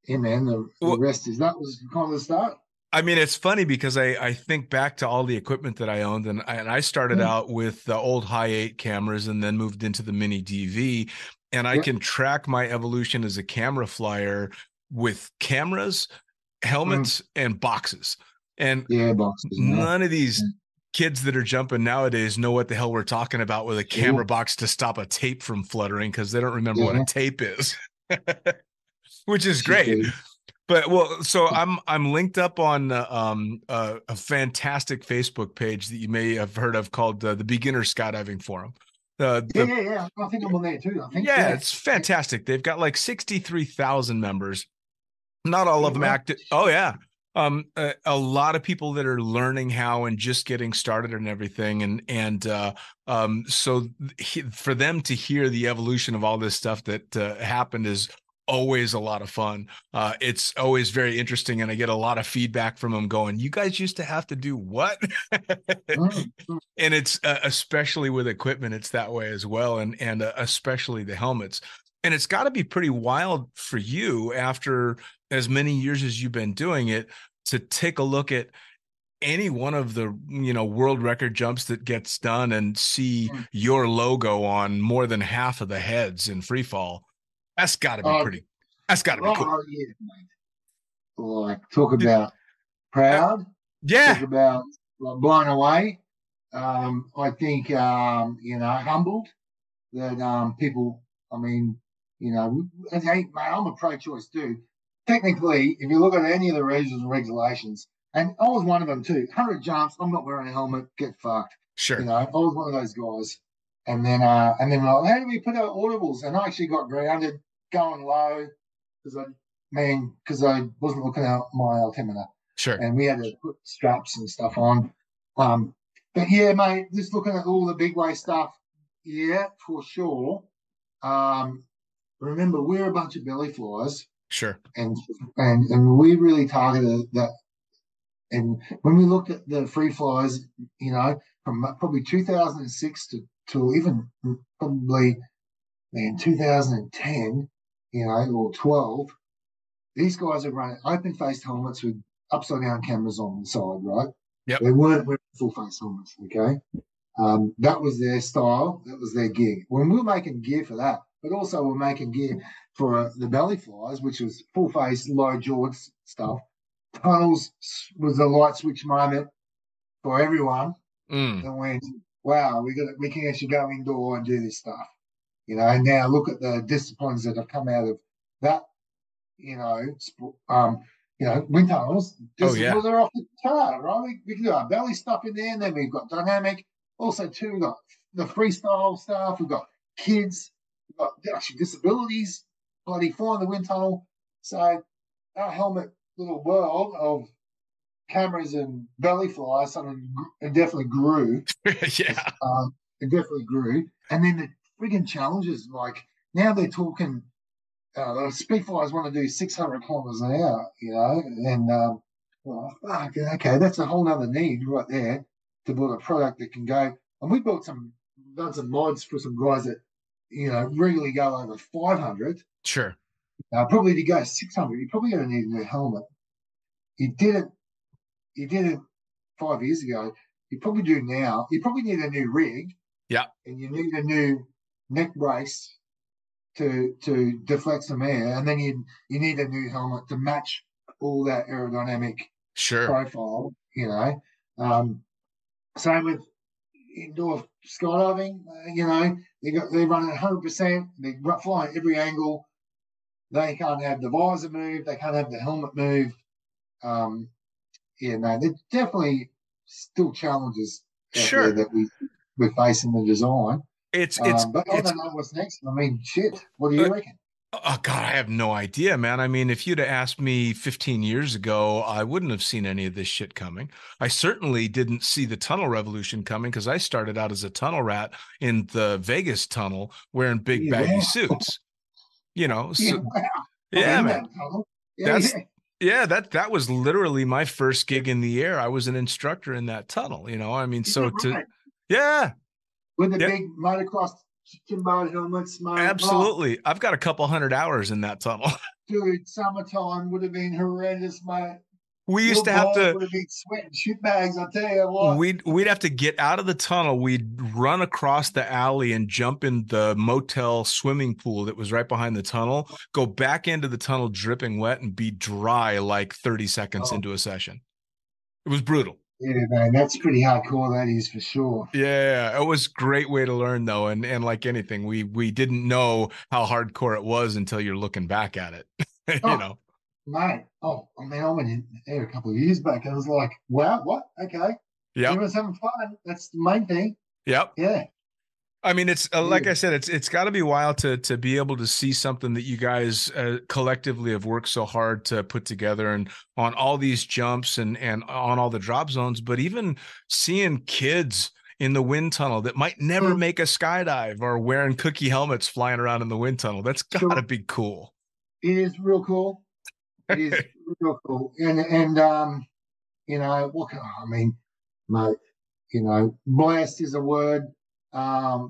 yeah, man, the rest is that was kind of the start. I mean, it's funny because I think back to all the equipment that I owned, and I started out with the old Hi8 cameras and then moved into the Mini DV, and I can track my evolution as a camera flyer with cameras, helmets, and boxes. And boxes. None of these kids that are jumping nowadays know what the hell we're talking about with a camera box to stop a tape from fluttering because they don't remember what a tape is, which is great. But so I'm linked up on a fantastic Facebook page that you may have heard of called the Beginner Skydiving Forum. I think I'm on there too. It's fantastic. They've got like 63,000 members. Not all of them active. Oh yeah. A lot of people that are learning how and just getting started and everything. So for them to hear the evolution of all this stuff that happened is always a lot of fun. It's always very interesting. And I get a lot of feedback from them going, you guys used to have to do what? And it's especially with equipment, it's that way as well. And especially the helmets. And it's got to be pretty wild for you after as many years as you've been doing it to take a look at any one of the, world record jumps that gets done and see your logo on more than half of the heads in free fall. That's got to be that's got to be cool. Yeah, mate. Like, talk about proud. Yeah. Talk about blown away. I think, humbled that people, hey, mate, I'm a pro-choice dude. Technically, if you look at any of the rules and regulations, and I was one of them too, 100 jumps, I'm not wearing a helmet, get fucked. Sure. I was one of those guys. And then like, how do we put our audibles? And I actually got grounded going low because I wasn't looking at my altimeter. Sure. And we had to put straps and stuff on. But yeah, mate, just looking at all the big way stuff, yeah, for sure. Remember, we're a bunch of belly flyers. Sure. And we really targeted that. And when we looked at the free flyers, from probably 2006 to even probably 2010, or 12, these guys are running open-faced helmets with upside-down cameras on the side, right? Yep. They weren't wearing full-face helmets, okay? That was their style. That was their gear. When we were making gear for that, but also we're making gear for the belly flies, which was full-face, low-jawed stuff. Tunnels was the light switch moment for everyone. And went, wow, we can actually go indoor and do this stuff. And now look at the disciplines that have come out of that, wind tunnels. They're off the chart, right? We can do our belly stuff in there, and then we've got dynamic. Also, too, we've got the freestyle stuff. We've got kids. We've got actually disabilities. Bloody flying the wind tunnel. So our helmet little world of cameras and belly flies, it definitely grew. Yeah. It definitely grew. And then the friggin' challenges, like now they're talking, the speed flyers want to do 600 kilometers an hour, and okay, that's a whole other need right there to build a product that can go. And we done some mods for some guys that, regularly go over 500. Sure. Probably to go 600, you're probably going to need a new helmet. You didn't 5 years ago. You probably do now. You probably need a new rig. Yeah. And you need a new neck brace to deflect some air, and then you need a new helmet to match all that aerodynamic profile. Same with indoor skydiving. They run at 100%. They fly at every angle. They can't have the visor move. They can't have the helmet move. There's definitely still challenges out there that we're facing the design. But I don't know what's next. I mean, shit. What do you reckon? Oh, God, I have no idea, man. I mean, if you'd have asked me 15 years ago, I wouldn't have seen any of this shit coming. I certainly didn't see the tunnel revolution coming because I started out as a tunnel rat in the Vegas tunnel wearing big baggy suits. Man. That was literally my first gig in the air. I was an instructor in that tunnel, I mean, with the big motocross Kimbo helmets, mate. Absolutely. I've got a couple 100 hours in that tunnel. Dude, summertime would have been horrendous, mate. We used to have to would have been sweating shit bags, I'll tell you what. We'd have to get out of the tunnel. We'd run across the alley and jump in the motel swimming pool that was right behind the tunnel, go back into the tunnel dripping wet and be dry like 30 seconds into a session. It was brutal. Yeah, man, that's pretty hardcore. That is for sure. Yeah, it was a great way to learn, though, and like anything, we didn't know how hardcore it was until you're looking back at it. Mate. I went in there a couple of years back, and I was like, "Wow, what? Okay, yeah, everyone's having fun. That's the main thing." Yep. Yeah. I mean, it's like I said, it's got to be wild to be able to see something that you guys collectively have worked so hard to put together, and on all these jumps and on all the drop zones, but even seeing kids in the wind tunnel that might never make a skydive or wearing Cookie helmets flying around in the wind tunnel. That's got to be cool. It is real cool. It is real cool. And mate, blessed is a word.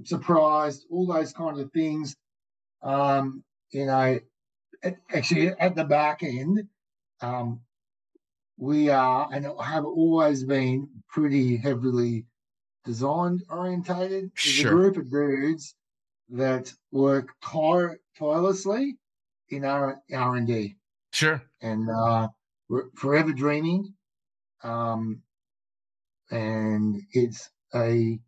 Surprised, all those kinds of things. Actually at the back end, we are and have always been pretty heavily design orientated. There's a group of dudes that work tirelessly in R&D. Sure. And we're forever dreaming. And it's a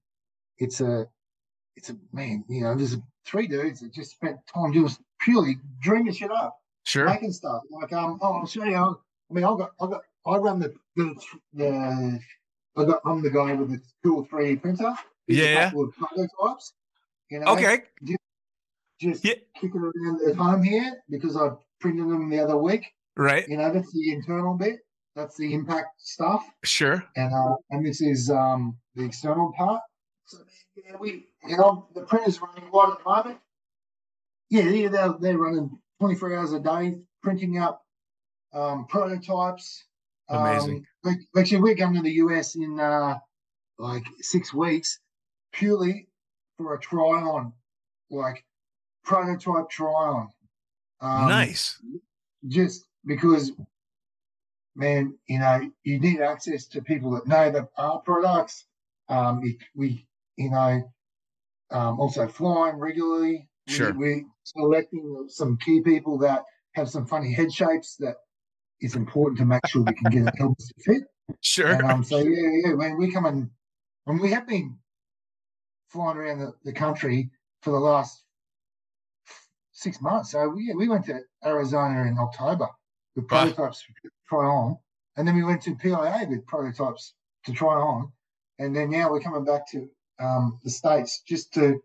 man, there's 3 dudes that just spent time just purely dreaming shit up, making stuff. Like I'll show you. I run I'm the guy with the cool 3D printer. A couple of prototypes. Okay. Just kicking around at home here because I printed them the other week. Right. That's the internal bit. That's the impact stuff. Sure. And this is the external part. So the printer's running right at the moment. Yeah, they're running 24 hours a day, printing up prototypes. Amazing. Actually, we're going to the US in 6 weeks, purely for a try-on, like prototype try-on. Nice. Just because, man, you need access to people that know our products. Also flying regularly. Sure. We're selecting some key people that have some funny head shapes that is important to make sure we can get it helps to fit. Sure. And when we come in, and we have been flying around the country for the last 6 months. So we went to Arizona in October with prototypes to try on, and then we went to PIA with prototypes to try on, and then now we're coming back to the States just to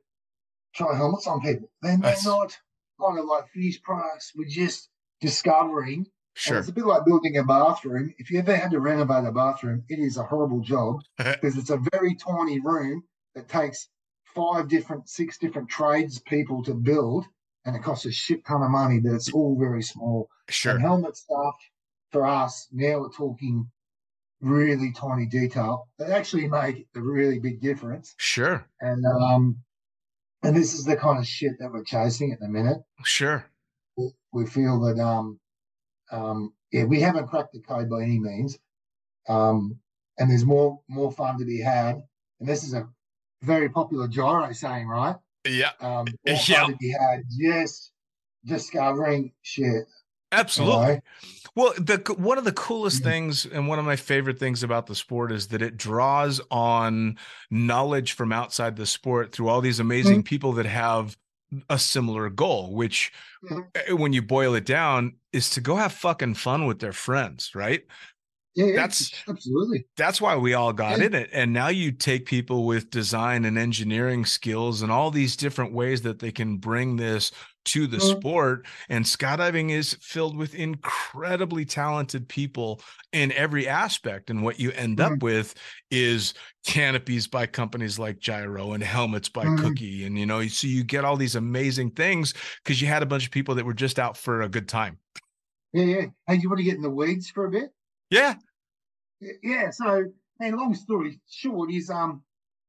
try helmets on people. They're not kind of like finished products. We're just discovering. Sure. And it's a bit like building a bathroom. If you ever had to renovate a bathroom, it is a horrible job because it's a very tiny room that takes 6 different trades people to build, and it costs a shit ton of money, but it's all very small. Sure. And helmet stuff for us, now we're talking really tiny detail that actually make a really big difference. Sure. And this is the kind of shit that we're chasing at the minute. Sure. we feel that we haven't cracked the code by any means, and there's more fun to be had. And this is a very popular gyro saying, right? Yeah. More fun to be had just discovering shit. Absolutely. You know? Well, one of the coolest things and one of my favorite things about the sport is that it draws on knowledge from outside the sport through all these amazing people that have a similar goal, which when you boil it down is to go have fucking fun with their friends, right? Yeah, that's absolutely. That's why we all got in it. And now you take people with design and engineering skills and all these different ways that they can bring this to the sport. And skydiving is filled with incredibly talented people in every aspect. And what you end up with is canopies by companies like Gyro and helmets by Cooke. And, so you get all these amazing things because you had a bunch of people that were just out for a good time. Yeah. Hey, you want to get in the weeds for a bit? Yeah. Yeah, so, man, long story short is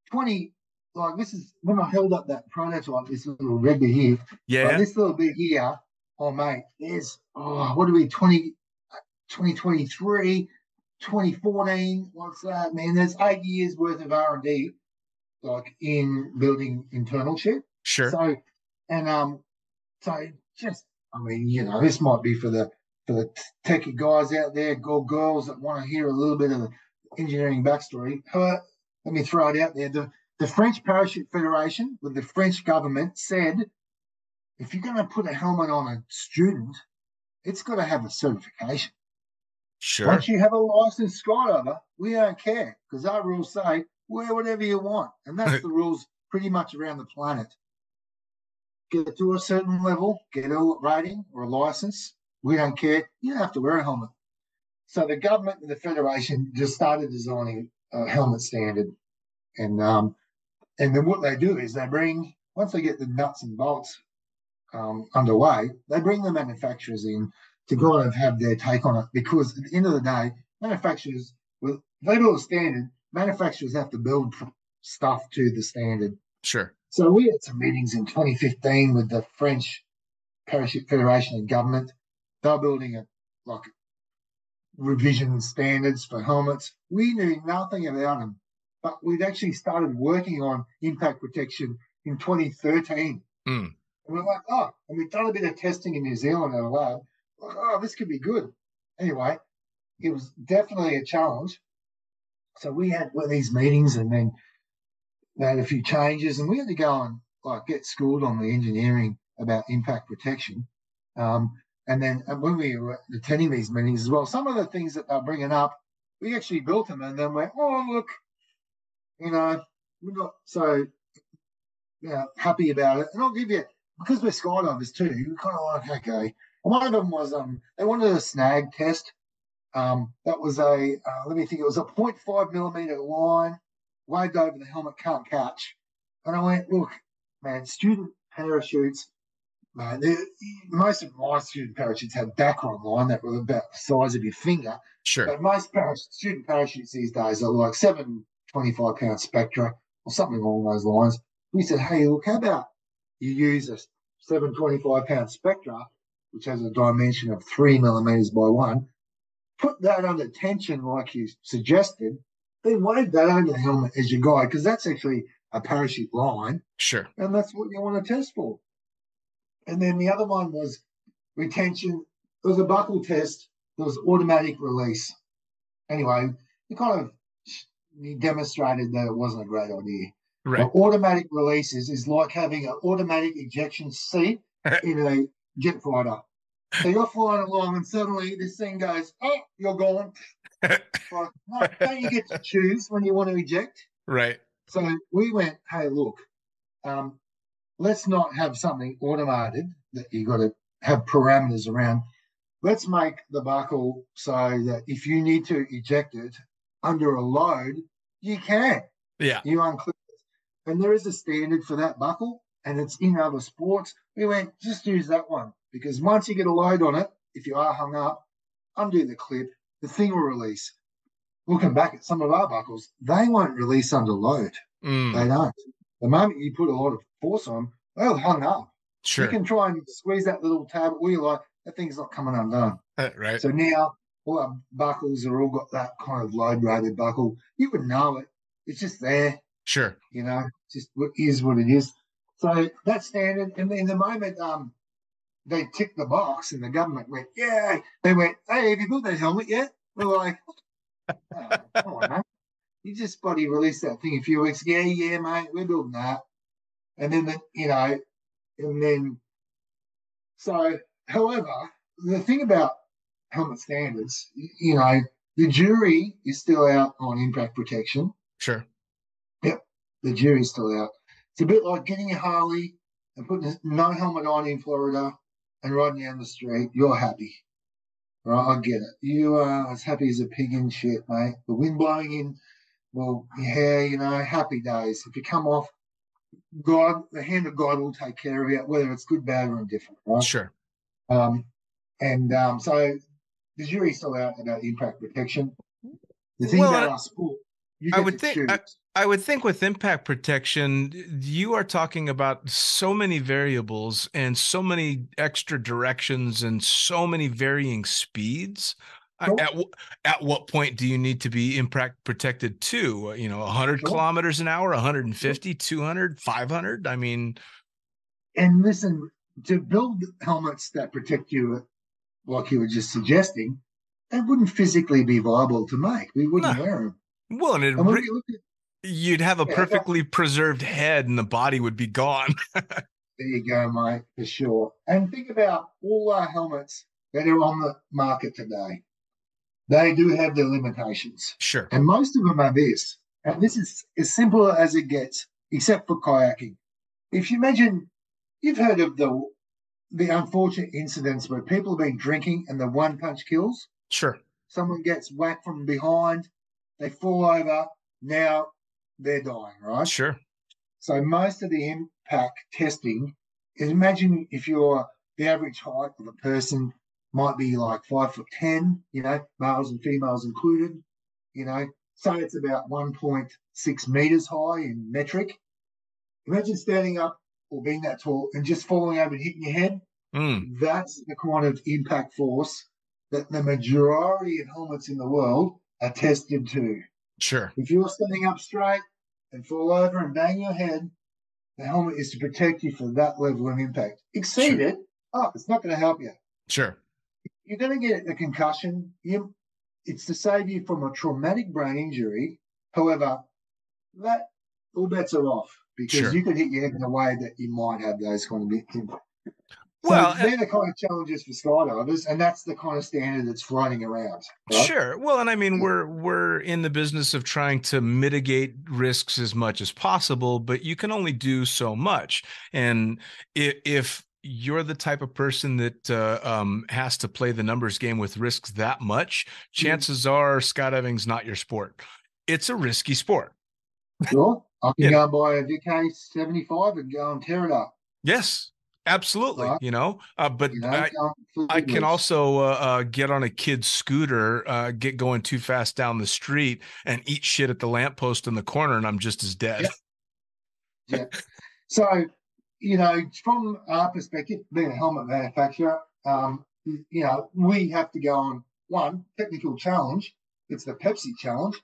20, like this is when I held up that prototype, this little red bit here. Yeah. Like, this little bit here, oh, mate, there's, what are we, 2023, 2014, what's that, man? There's 8 years worth of R&D, like, in building internal shit. Sure. So, and, just, I mean, this might be for the techie guys out there, girls that want to hear a little bit of the engineering backstory. Let me throw it out there. The French Parachute Federation with the French government said, if you're going to put a helmet on a student, it's got to have a certification. Sure. Once you have a licensed skydiver, we don't care because our rules say wear whatever you want. And that's the rules pretty much around the planet. Get to a certain level, get a rating or a license. We don't care. You don't have to wear a helmet. So the government and the federation just started designing a helmet standard. And then what they do is they bring, once they get the nuts and bolts underway, they bring the manufacturers in to kind of have their take on it. Because at the end of the day, manufacturers, if they build a standard, manufacturers have to build stuff to the standard. Sure. So we had some meetings in 2015 with the French Parachute Federation and government. They're building revision standards for helmets. We knew nothing about them, but we'd actually started working on impact protection in 2013. And we're like, and we've done a bit of testing in New Zealand in a lab. Like, this could be good. Anyway, it was definitely a challenge. So we had these meetings and then they had a few changes and we had to go and get schooled on the engineering about impact protection. And then when we were attending these meetings as well, some of the things that they're bringing up, we actually built them and then went, look, we're not so happy about it. And I'll give you, because we're skydivers too, we're kind of like, okay. And one of them was they wanted a snag test. That was let me think, it was a 0.5 millimeter line, waved over the helmet, can't catch. And I went, look, man, student parachutes, man, most of my student parachutes had background line that were about the size of your finger. Sure. But most student parachutes these days are like 725-pound Spectra or something along those lines. We said, hey, look, how about you use a 725-pound Spectra, which has a dimension of 3 millimeters by 1, put that under tension like you suggested, then wave that over the helmet as your guide, because that's actually a parachute line. Sure. And that's what you want to test for. And then the other one was retention. There was a buckle test. There was automatic release. Anyway, he demonstrated that it wasn't a great idea. Right. But automatic releases is like having an automatic ejection seat in a jet fighter. So you're flying along and suddenly this thing goes, you're gone. Don't you get to choose when you want to eject? Right. So we went, hey, look, let's not have something automated that you got to have parameters around. Let's make the buckle so that if you need to eject it under a load, you can. Yeah. You unclip it. And there is a standard for that buckle, and it's in other sports. We went, just use that one, because once you get a load on it, if you are hung up, undo the clip, the thing will release. Looking back at some of our buckles, they won't release under load. They don't. The moment you put a lot of force on them, they'll hung up. Sure. You can try and squeeze that little tab, or you're like, that thing's not coming undone. Right. So now all our buckles are all got that kind of load-rated buckle. You would know it. It's just there. Sure. Just what is what it is. So that's standard. And in the moment they ticked the box and the government went, yeah. They went, hey, have you built that helmet yet? We're like, oh, come on, mate. You just bloody released that thing a few weeks ago. Yeah, mate, we're building that. And then, so, however, the thing about helmet standards, the jury is still out on impact protection. Sure. Yep, the jury's still out. It's a bit like getting a Harley and putting no helmet on in Florida and riding down the street. You're happy. Right, I get it. You are as happy as a pig in shit, mate. The wind blowing in, well, yeah, happy days. If you come off, God, the hand of God will take care of you, whether it's good, bad, or indifferent, right? Sure. So the jury's still out about impact protection. The thing about our sport, I would think with impact protection, you are talking about so many variables and so many extra directions and so many varying speeds. Sure. At what point do you need to be impact protected to? 100 kilometers an hour, 150, 200, 500? I mean. And listen, to build helmets that protect you, like you were just suggesting, they wouldn't physically be viable to make. We wouldn't wear them. Well, and you'd have a perfectly preserved head and the body would be gone. There you go, mate, for sure. And think about all our helmets that are on the market today. They do have their limitations. Sure. And most of them are this. And this is as simple as it gets, except for kayaking. If you imagine, you've heard of the unfortunate incidents where people have been drinking and the one punch kills. Sure. Someone gets whacked from behind, they fall over, now they're dying, right? Sure. So most of the impact testing is, imagine if you're the average height of a person might be like 5'10", males and females included, so it's about 1.6 meters high in metric. Imagine standing up or being that tall and just falling over and hitting your head. That's the kind of impact force that the majority of helmets in the world are tested to. Sure. If you're standing up straight and fall over and bang your head, the helmet is to protect you for that level of impact. Exceed it, it's not going to help you. Sure. You're going to get a concussion. It's to save you from a traumatic brain injury. However, that all bets are off because you could hit your head in a way that you might have those kind of impact. So they're the kind of challenges for skydivers, and that's the kind of standard that's floating around. Right? Sure. Well, and I mean, we're in the business of trying to mitigate risks as much as possible, but you can only do so much. And if you're the type of person that has to play the numbers game with risks that much, chances are skydiving's not your sport. It's a risky sport. Sure. I can go and buy a VK75 and go and tear it up. Yes. Absolutely, but I can also get on a kid's scooter, get going too fast down the street and eat shit at the lamppost in the corner, and I'm just as dead. Yeah. So, from our perspective, being a helmet manufacturer, we have to go on one technical challenge. It's the Pepsi challenge.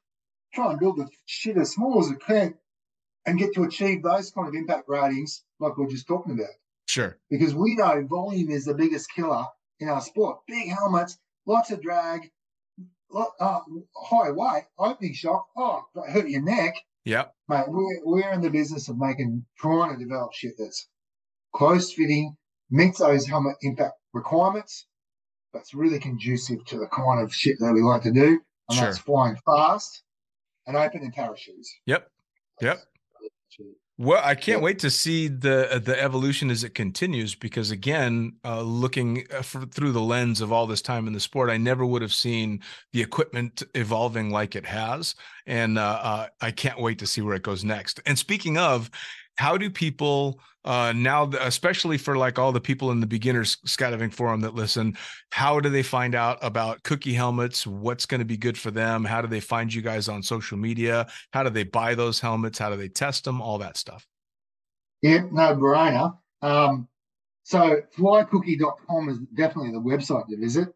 Try and build the shit as small as it can and get to achieve those kind of impact ratings like we're just talking about. Sure. Because we know volume is the biggest killer in our sport. Big helmets, lots of drag, high weight, opening shock. Hurt your neck. Yep. Mate, we're in the business of trying to develop shit that's close fitting, meets those helmet impact requirements, but it's really conducive to the kind of shit that we like to do. And that's flying fast and open in parachutes. Yep. Well, I can't wait to see the evolution as it continues, because again, looking through the lens of all this time in the sport, I never would have seen the equipment evolving like it has, and I can't wait to see where it goes next. And speaking of, how do people now, especially for like all the people in the beginners skydiving forum that listen, how do they find out about Cooke helmets? What's going to be good for them? How do they find you guys on social media? How do they buy those helmets? How do they test them? All that stuff. Yeah, no brainer. So flycookie.com is definitely the website to visit.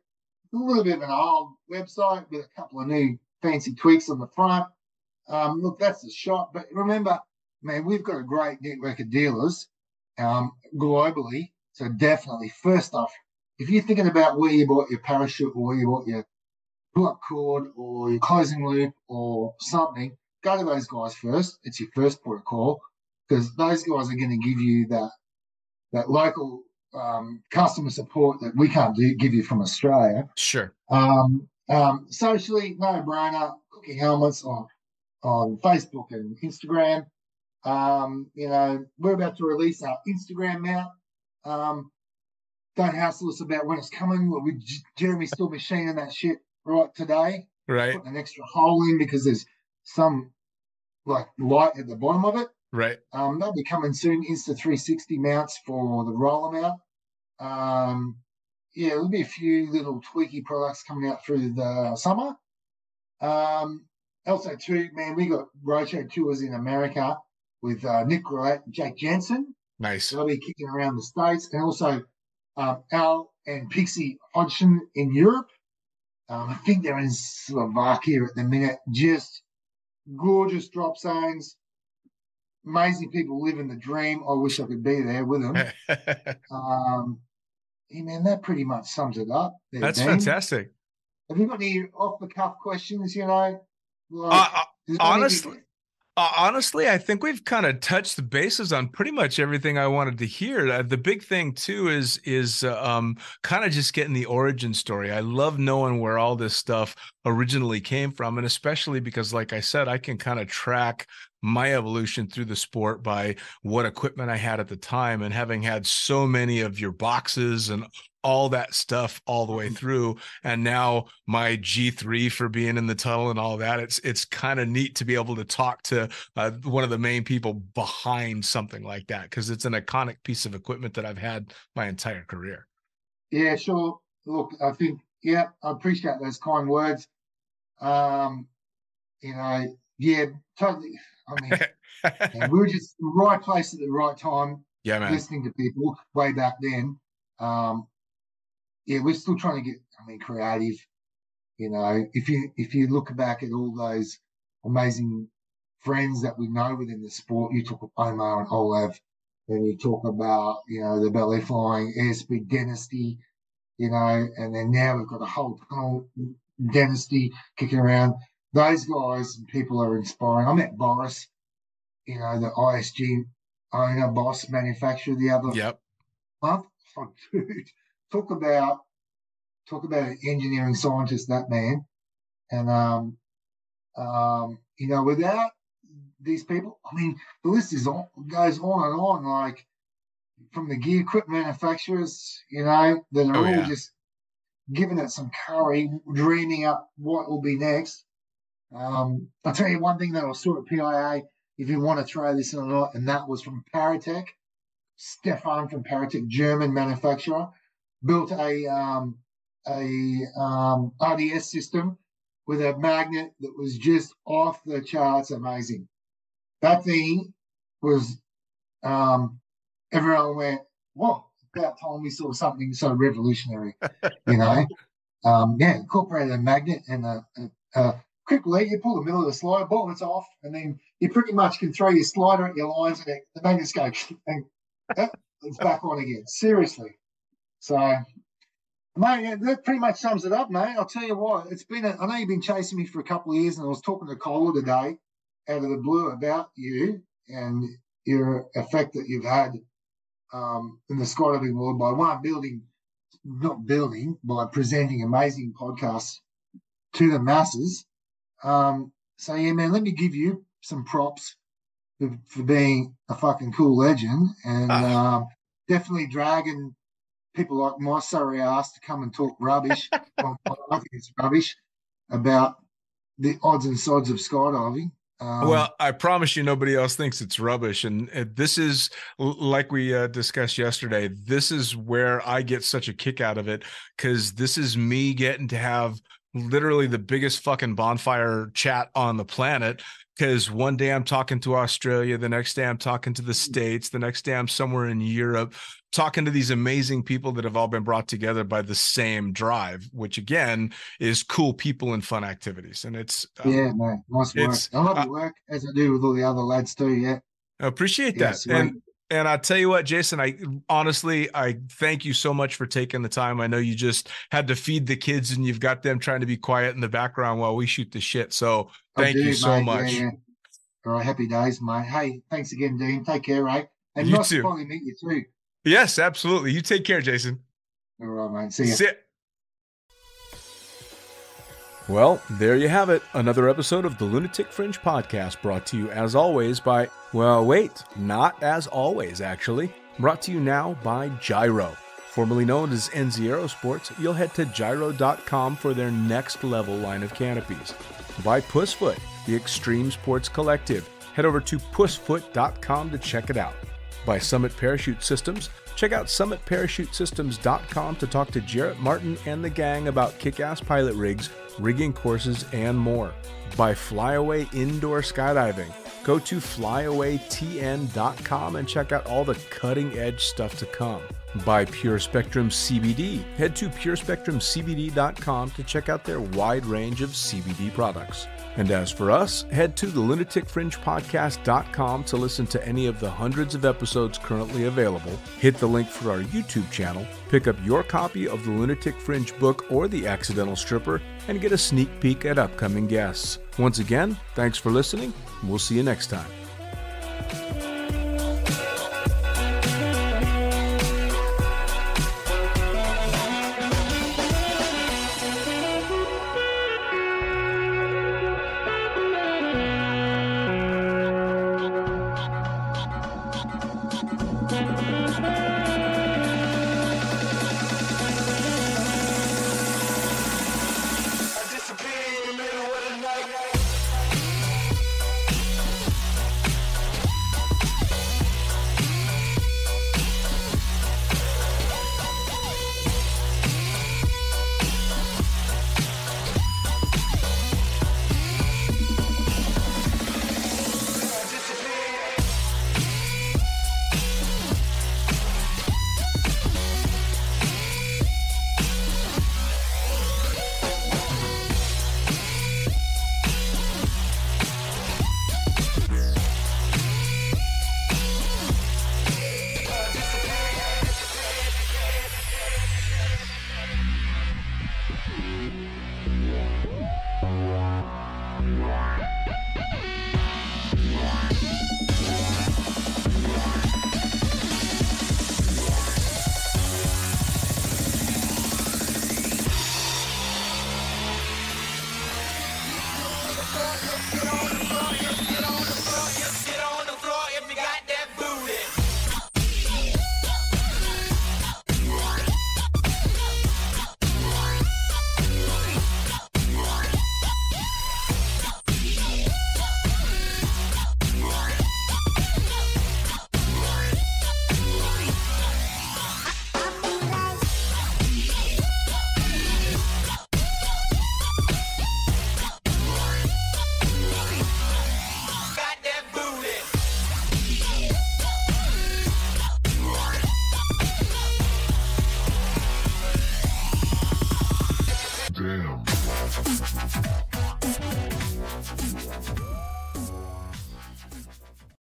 A little bit of an old website with a couple of new fancy tweaks on the front. Look, that's the shop. But remember, man, we've got a great network of dealers globally. So definitely, first off, if you're thinking about where you bought your parachute or where you bought your pull-up cord or your closing loop or something, go to those guys first. It's your first port of call because those guys are going to give you that local customer support that we can't give you from Australia. Sure. Socially, no brainer. Cookie helmets on Facebook and Instagram. We're about to release our Instagram mount. Don't hassle us about when it's coming. Jeremy's still machining that shit right today. Right. Putting an extra hole in because there's some like light at the bottom of it. Right. They'll be coming soon. Insta360 mounts for the roller mount. There'll be a few little tweaky products coming out through the summer. Also, too, man, we got roadshow tours in America with Nick Grouette and Jake Jensen. Nice. They'll be kicking around the States. And also Al and Pixie Hodgson in Europe. I think they're in Slovakia at the minute. Just gorgeous drop zones. Amazing people living the dream. I wish I could be there with them. Man, that pretty much sums it up. There, That's Dan. fantastic. Have you got any off-the-cuff questions, Honestly, I think we've kind of touched the bases on pretty much everything I wanted to hear. The big thing too is kind of just getting the origin story. I love knowing where all this stuff originally came from, and especially because, like I said, I can kind of track my evolution through the sport by what equipment I had at the time, and having had so many of your boxes and all that stuff all the way through, and now my G3 for being in the tunnel and all that. It's kind of neat to be able to talk to one of the main people behind something like that, because it's an iconic piece of equipment that I've had my entire career. Yeah, sure. Look, I think, I appreciate those kind words. Totally. I mean, we were just the right place at the right time. Yeah, man. Listening to people way back then. We're still trying to get, creative. If you look back at all those amazing friends that we know within the sport, you talk about Omar and Olav, and you talk about, the belly flying airspeed dynasty, and then now we've got a whole tunnel dynasty kicking around. Those guys and people are inspiring. I met Boris, the ISG owner, boss, manufacturer the other month. Oh, dude, talk about an engineering scientist, that man. And without these people, the list goes on and on. Like from the gear equipment manufacturers, that are all just giving it some curry, dreaming up what will be next. I'll tell you one thing that I saw at PIA, if you want to throw this in or not, and that was from Paratech. Stefan from Paratech, German manufacturer, built a RDS system with a magnet that was just off the charts amazing. That thing was, everyone went, whoa, about time we saw something so revolutionary, incorporated a magnet and a quick lead. You pull the middle of the slider, boom, it's off, and then you pretty much can throw your slider at your lines and the magnets go, and it's back on again. Seriously. So, mate, that pretty much sums it up, mate. I'll tell you what, I know you've been chasing me for a couple of years, and I was talking to Cola today out of the blue about you and your effect that you've had in the skydiving world by presenting amazing podcasts to the masses. Man, let me give you some props for being a fucking cool legend, and definitely dragging people like my sorry ass to come and talk rubbish. I think it's rubbish about the odds and sods of skydiving. Well, I promise you nobody else thinks it's rubbish. And this is, like we discussed yesterday, this is where I get such a kick out of it, because this is me getting to have literally the biggest fucking bonfire chat on the planet, because one day I'm talking to Australia, the next day I'm talking to the States, the next day I'm somewhere in Europe, talking to these amazing people that have all been brought together by the same drive, which again is cool people and fun activities. And it's yeah, man, nice work. I love your work as I do with all the other lads too. Yeah, I appreciate yeah, that. sweet. And I tell you what, Jason, I thank you so much for taking the time. I know you just had to feed the kids and you've got them trying to be quiet in the background while we shoot the shit. So thank you so mate. much. Yeah. All right, happy days, mate. Hey, thanks again, Dean. Take care, eh? And You nice too. to finally meet you too. Yes, absolutely. You take care, Jason. All right, mate. See ya. Sit. Well, there you have it. Another episode of the Lunatic Fringe podcast brought to you as always by, well, wait, not as always, actually. Brought to you now by Gyro. Formerly known as NZ Aerosports, you'll head to gyro.com for their next level line of canopies. By Pussfoot, the Extreme Sports Collective. Head over to pussfoot.com to check it out. By Summit Parachute Systems, check out summitparachutesystems.com to talk to Jarrett Martin and the gang about kick-ass pilot rigs, rigging courses, and more. By Flyaway Indoor Skydiving, go to flyawaytn.com and check out all the cutting-edge stuff to come. By Pure Spectrum CBD, head to purespectrumcbd.com to check out their wide range of CBD products. And as for us, head to the lunaticfringepodcast.com to listen to any of the hundreds of episodes currently available, hit the link for our YouTube channel, pick up your copy of the Lunatic Fringe book or The Accidental Stripper, and get a sneak peek at upcoming guests. Once again, thanks for listening. We'll see you next time.